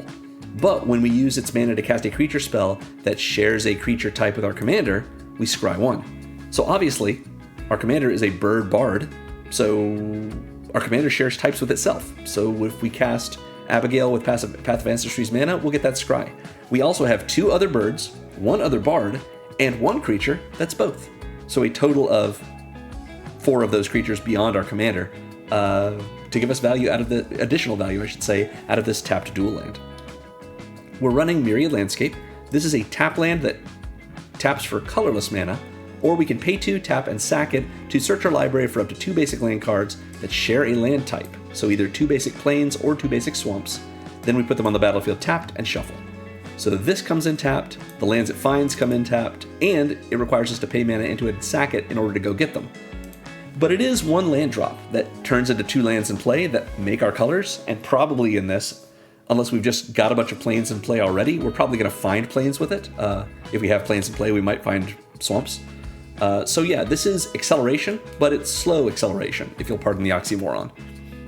But when we use its mana to cast a creature spell that shares a creature type with our commander, we scry 1. So obviously, our commander is a bird bard, so our commander shares types with itself. So if we cast Abigale with Path of Ancestry's mana, we'll get that scry. We also have 2 other birds, 1 other bard, and 1 creature that's both. So a total of 4 of those creatures beyond our commander to give us value out of the additional value, I should say, out of this tapped dual land. We're running Myriad Landscape. This is a tap land that taps for colorless mana, or we can pay 2, tap, and sack it to search our library for up to 2 basic land cards that share a land type, so either 2 basic plains or 2 basic swamps. Then we put them on the battlefield tapped and shuffle. So this comes in tapped, the lands it finds come in tapped, and it requires us to pay mana into it and sack it in order to go get them. But it is 1 land drop that turns into 2 lands in play that make our colors, and probably in this, unless we've just got a bunch of plains in play already, we're probably going to find plains with it. If we have plains in play, we might find swamps. So yeah, this is acceleration, but it's slow acceleration, if you'll pardon the oxymoron.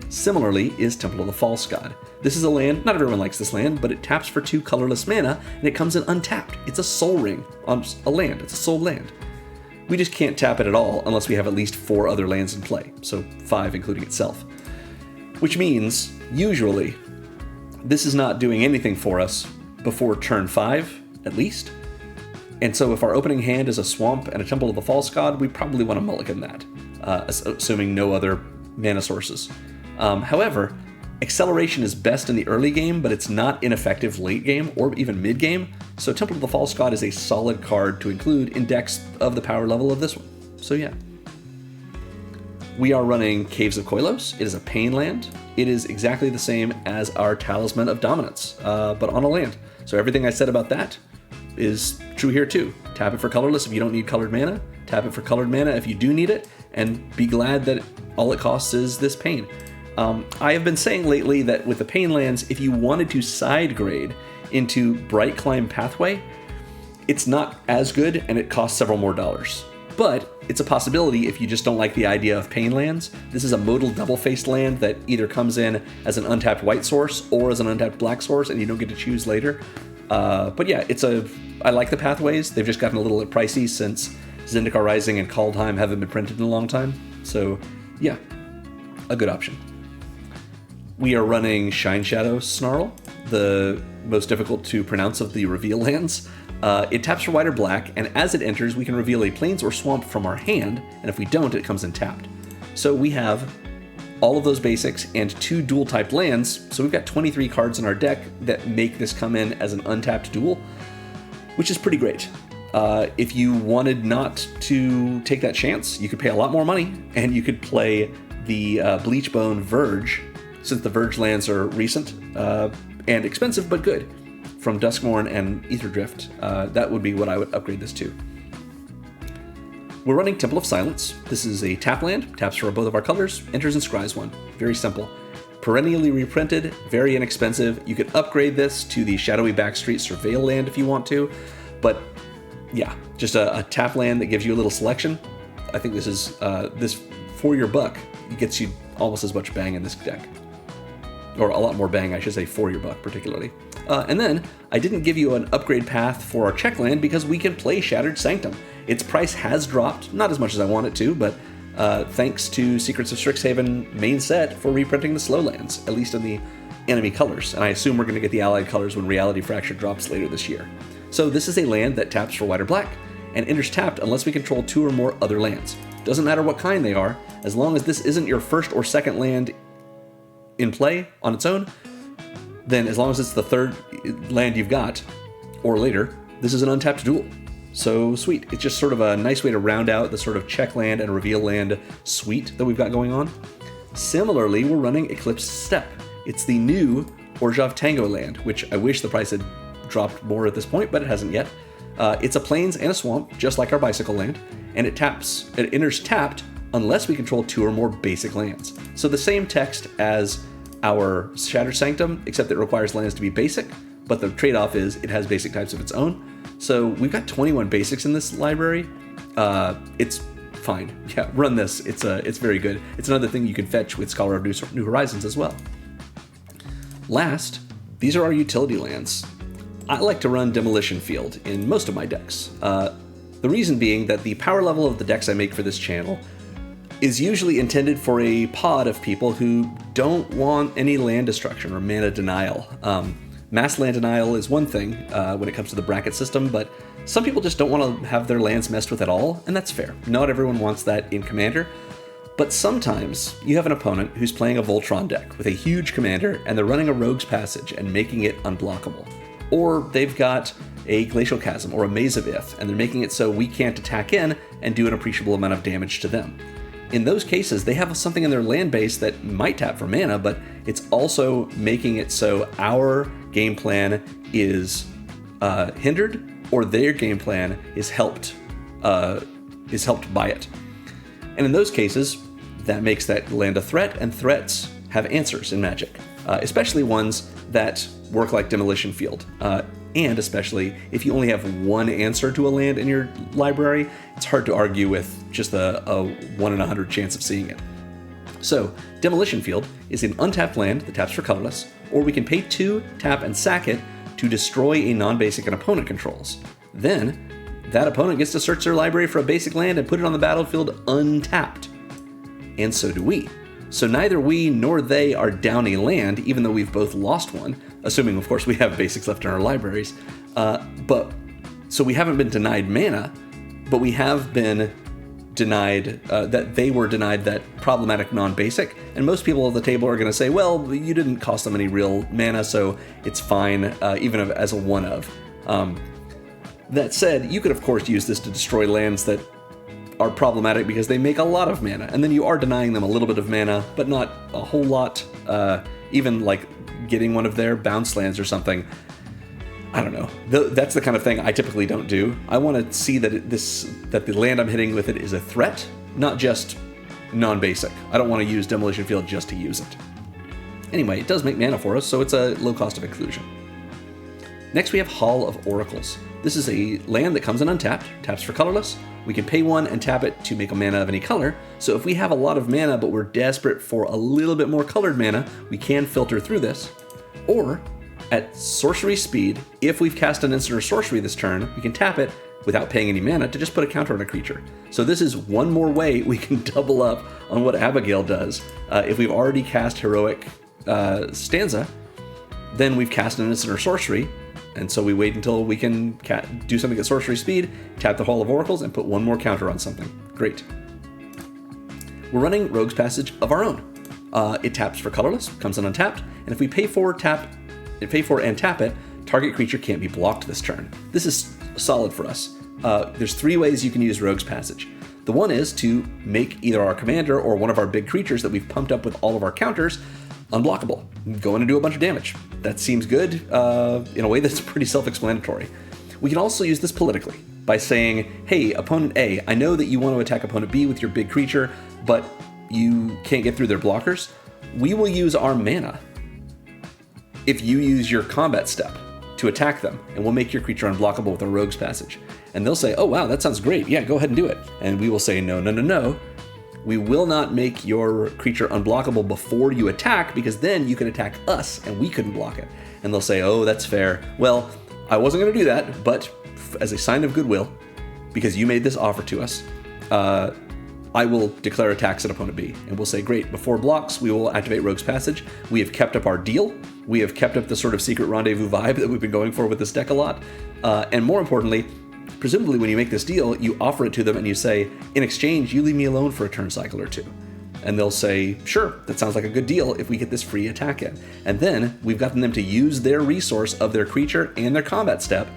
Similarly is Temple of the False God. This is a land, not everyone likes this land, but it taps for 2 colorless mana, and it comes in untapped. It's a soul ring on a land, it's a soul land. We just can't tap it at all unless we have at least 4 other lands in play, so 5 including itself. Which means, usually, this is not doing anything for us before turn 5, at least. And so if our opening hand is a swamp and a Temple of the False God, we probably want to mulligan that, assuming no other mana sources. However, acceleration is best in the early game, but it's not ineffective late game or even mid game, so Temple of the False God is a solid card to include in decks of the power level of this one. So yeah. We are running Caves of Koilos. It is a pain land. It is exactly the same as our Talisman of Dominance, but on a land. So everything I said about that is true here too. Tap it for colorless if you don't need colored mana. Tap it for colored mana if you do need it, and be glad that all it costs is this pain. I have been saying lately that with the pain lands, if you wanted to side grade into Bright Climb Pathway, it's not as good and it costs several more dollars. But it's a possibility if you just don't like the idea of pain lands. This is a modal double-faced land that either comes in as an untapped white source or as an untapped black source, and you don't get to choose later. But yeah, I like the pathways. They've just gotten a little pricey since Zendikar Rising and Kaldheim haven't been printed in a long time. So yeah, a good option. We are running Shine Shadow Snarl, the most difficult to pronounce of the reveal lands. It taps for white or black, and as it enters, we can reveal a plains or swamp from our hand, and if we don't, it comes in tapped. So we have all of those basics and 2 dual-type lands, so we've got 23 cards in our deck that make this come in as an untapped duel, which is pretty great. If you wanted not to take that chance, you could pay a lot more money, and you could play the Bleachbone Verge, since the Verge lands are recent and expensive but good, from Duskmourn and Aetherdrift. That would be what I would upgrade this to. We're running Temple of Silence. This is a tap land, taps for both of our colors, enters and scries 1. Very simple. Perennially reprinted, very inexpensive. You could upgrade this to the Shadowy Backstreet Surveil land if you want to, but Yeah, just a tap land that gives you a little selection. I think this is this for your buck. It gets you almost as much bang in this deck, or a lot more bang, I should say, for your buck particularly. And then I didn't give you an upgrade path for our check land because we can play Shattered Sanctum. Its price has dropped, not as much as I want it to, but thanks to Secrets of Strixhaven main set for reprinting the slow lands, at least in the enemy colors. And I assume we're going to get the allied colors when Reality Fracture drops later this year. So this is a land that taps for white or black and enters tapped unless we control 2 or more other lands. Doesn't matter what kind they are, as long as this isn't your first or second land in play on its own, then as long as it's the third land you've got, or later, this is an untapped duel. So sweet. It's just sort of a nice way to round out the sort of check land and reveal land suite that we've got going on. Similarly, we're running Eclipse Step. It's the new Orzhov Tango land, which I wish the price had dropped more at this point, but it hasn't yet. It's a plains and a swamp, just like our bicycle land, and it enters tapped unless we control 2 or more basic lands. So the same text as our Shattered Sanctum, except it requires lands to be basic, but the trade-off is it has basic types of its own. So we've got 21 basics in this library. It's fine. Yeah, run this. It's very good. It's another thing you can fetch with Scholar of New Horizons as well. Last, these are our utility lands. I like to run Demolition Field in most of my decks. The reason being that the power level of the decks I make for this channel is usually intended for a pod of people who don't want any land destruction or mana denial. Mass land denial is one thing when it comes to the bracket system, but some people just don't want to have their lands messed with at all, and that's fair. Not everyone wants that in Commander, but sometimes you have an opponent who's playing a Voltron deck with a huge commander, and they're running a Rogue's Passage and making it unblockable. Or they've got a Glacial Chasm or a Maze of Ith, and they're making it so we can't attack in and do an appreciable amount of damage to them. In those cases, they have something in their land base that might tap for mana, but it's also making it so our game plan is hindered, or their game plan is helped by it. And in those cases, that makes that land a threat, and threats have answers in Magic, especially ones that work like Demolition Field. And especially if you only have one answer to a land in your library, it's hard to argue with just a 1 in 100 chance of seeing it. So, Demolition Field is an untapped land that taps for colorless, or we can pay 2, tap, and sack it to destroy a non-basic an opponent controls. Then, that opponent gets to search their library for a basic land and put it on the battlefield untapped. And so do we. So neither we nor they are down a land, even though we've both lost one, assuming, of course, we have basics left in our libraries. So we haven't been denied mana, but we have been denied that they were denied that problematic non-basic. And most people at the table are going to say, well, you didn't cost them any real mana, so it's fine, even as a one of. That said, you could, of course, use this to destroy lands that are problematic because they make a lot of mana, and then you are denying them a little bit of mana, but not a whole lot. Even like getting one of their bounce lands or something. I don't know. That's the kind of thing I typically don't do. I want to see that that the land I'm hitting with it is a threat, not just non-basic. I don't want to use Demolition Field just to use it. Anyway, it does make mana for us, so it's a low cost of inclusion. Next we have Hall of Oracles. This is a land that comes in untapped, taps for colorless. We can pay 1 and tap it to make a mana of any color, so if we have a lot of mana but we're desperate for a little bit more colored mana, we can filter through this. Or, at sorcery speed, if we've cast an instant or sorcery this turn, we can tap it without paying any mana to just put a counter on a creature. So this is one more way we can double up on what Abigale does. If we've already cast Heroic Stanza, then we've cast an instant or sorcery, and so we wait until we can do something at sorcery speed, tap the Hall of Oracles, and put one more counter on something. Great. We're running Rogue's Passage of our own. It taps for colorless, comes in untapped, and if we pay for and tap it, target creature can't be blocked this turn. This is solid for us. There's 3 ways you can use Rogue's Passage. The one is to make either our commander or one of our big creatures that we've pumped up with all of our counters unblockable. Go in and do a bunch of damage. That seems good in a way that's pretty self-explanatory. We can also use this politically by saying, hey, opponent A, I know that you want to attack opponent B with your big creature, but you can't get through their blockers. We will use our mana if you use your combat step to attack them, and we'll make your creature unblockable with a Rogue's Passage. And they'll say, oh, wow, that sounds great. Yeah, go ahead and do it. And we will say, no, no, no, no. We will not make your creature unblockable before you attack, because then you can attack us and we couldn't block it. And they'll say, oh, that's fair. Well, I wasn't going to do that, but as a sign of goodwill, because you made this offer to us, I will declare attacks at opponent B. And we'll say, great, before blocks, we will activate Rogue's Passage. We have kept up our deal. We have kept up the sort of secret rendezvous vibe that we've been going for with this deck a lot. And more importantly, presumably when you make this deal, you offer it to them and you say, in exchange, you leave me alone for a turn cycle or two. And they'll say, sure, that sounds like a good deal if we get this free attack in. And then we've gotten them to use their resource of their creature and their combat step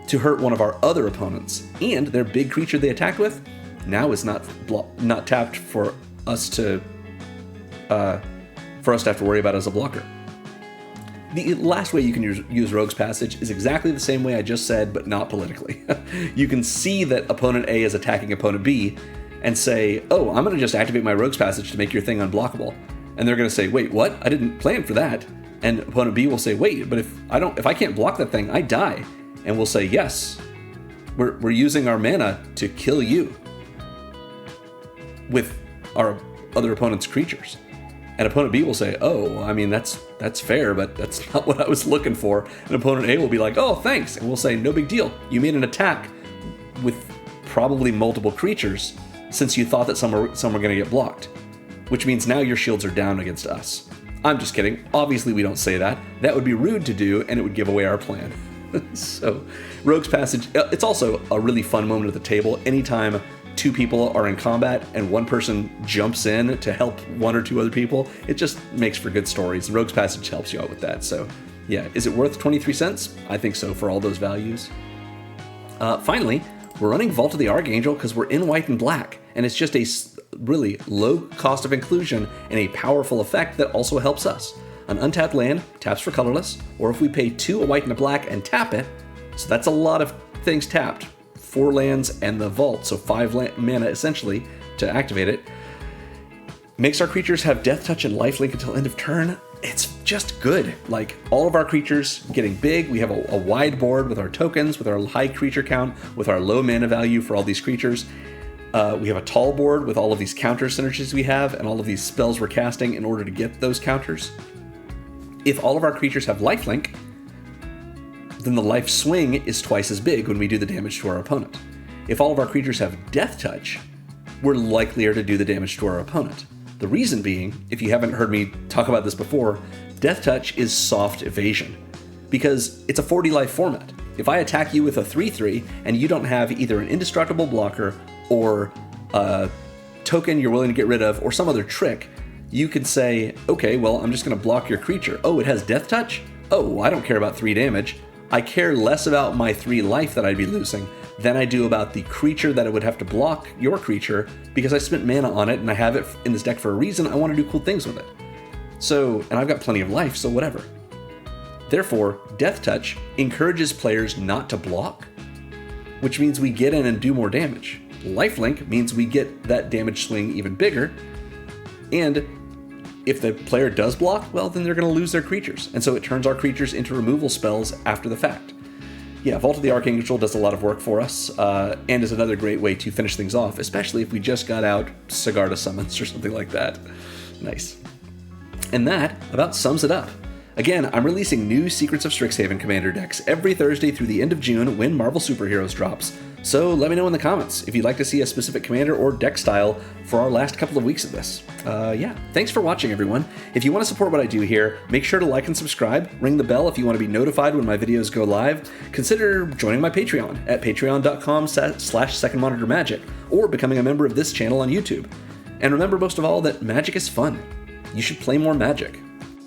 to hurt one of our other opponents. And their big creature they attacked with now is not tapped for us to have to worry about as a blocker. The last way you can use Rogue's Passage is exactly the same way I just said, but not politically. You can see that opponent A is attacking opponent B and say, oh, I'm going to just activate my Rogue's Passage to make your thing unblockable. And they're going to say, wait, what? I didn't plan for that. And opponent B will say, wait, but if I can't block that thing, I die. And we'll say, yes, we're using our mana to kill you with our other opponent's creatures. And opponent B will say, oh, I mean, that's fair, but that's not what I was looking for. And opponent A will be like, oh, thanks. And we'll say, no big deal. You made an attack with probably multiple creatures since you thought that some were going to get blocked, which means now your shields are down against us. I'm just kidding. Obviously, we don't say that. That would be rude to do, and it would give away our plan. So, Rogue's Passage, it's also a really fun moment at the table. Anytime two people are in combat and one person jumps in to help one or two other people, it just makes for good stories. Rogue's Passage helps you out with that. So, yeah, is it worth 23 cents? I think so for all those values. Finally, we're running Vault of the Archangel because we're in white and black, and it's just a really low cost of inclusion and a powerful effect that also helps us. An untapped land taps for colorless, or if we pay 2 a white and a black and tap it, so that's a lot of things tapped, 4 lands and the vault, so 5 mana essentially to activate it, makes our creatures have death touch and lifelink until end of turn. It's just good. Like, all of our creatures getting big. We have a wide board with our tokens, with our high creature count, with our low mana value for all these creatures. We have a tall board with all of these counter synergies we have and all of these spells we're casting in order to get those counters. If all of our creatures have lifelink, then the life swing is twice as big when we do the damage to our opponent. If all of our creatures have death touch, we're likelier to do the damage to our opponent. The reason being, if you haven't heard me talk about this before, death touch is soft evasion, because it's a 40 life format. If I attack you with a 3/3 and you don't have either an indestructible blocker or a token you're willing to get rid of or some other trick, you could say, okay, well, I'm just going to block your creature. Oh, it has death touch? Oh, I don't care about 3 damage. I care less about my 3 life that I'd be losing than I do about the creature that I would have to block your creature because I spent mana on it and I have it in this deck for a reason. I want to do cool things with it. So, and I've got plenty of life, so whatever. Therefore, death touch encourages players not to block, which means we get in and do more damage. Lifelink means we get that damage swing even bigger, and if the player does block, well, then they're going to lose their creatures. And so it turns our creatures into removal spells after the fact. Yeah, Vault of the Archangel does a lot of work for us, and is another great way to finish things off, especially if we just got out Sigarda Summons or something like that. Nice. And that about sums it up. Again, I'm releasing new Secrets of Strixhaven Commander decks every Thursday through the end of June when Marvel Superheroes drops. So let me know in the comments if you'd like to see a specific commander or deck style for our last couple of weeks of this. Yeah, thanks for watching, everyone. If you want to support what I do here, make sure to like and subscribe, ring the bell if you want to be notified when my videos go live, consider joining my Patreon at patreon.com/secondmonitormagic, or becoming a member of this channel on YouTube. And remember most of all that magic is fun. You should play more Magic.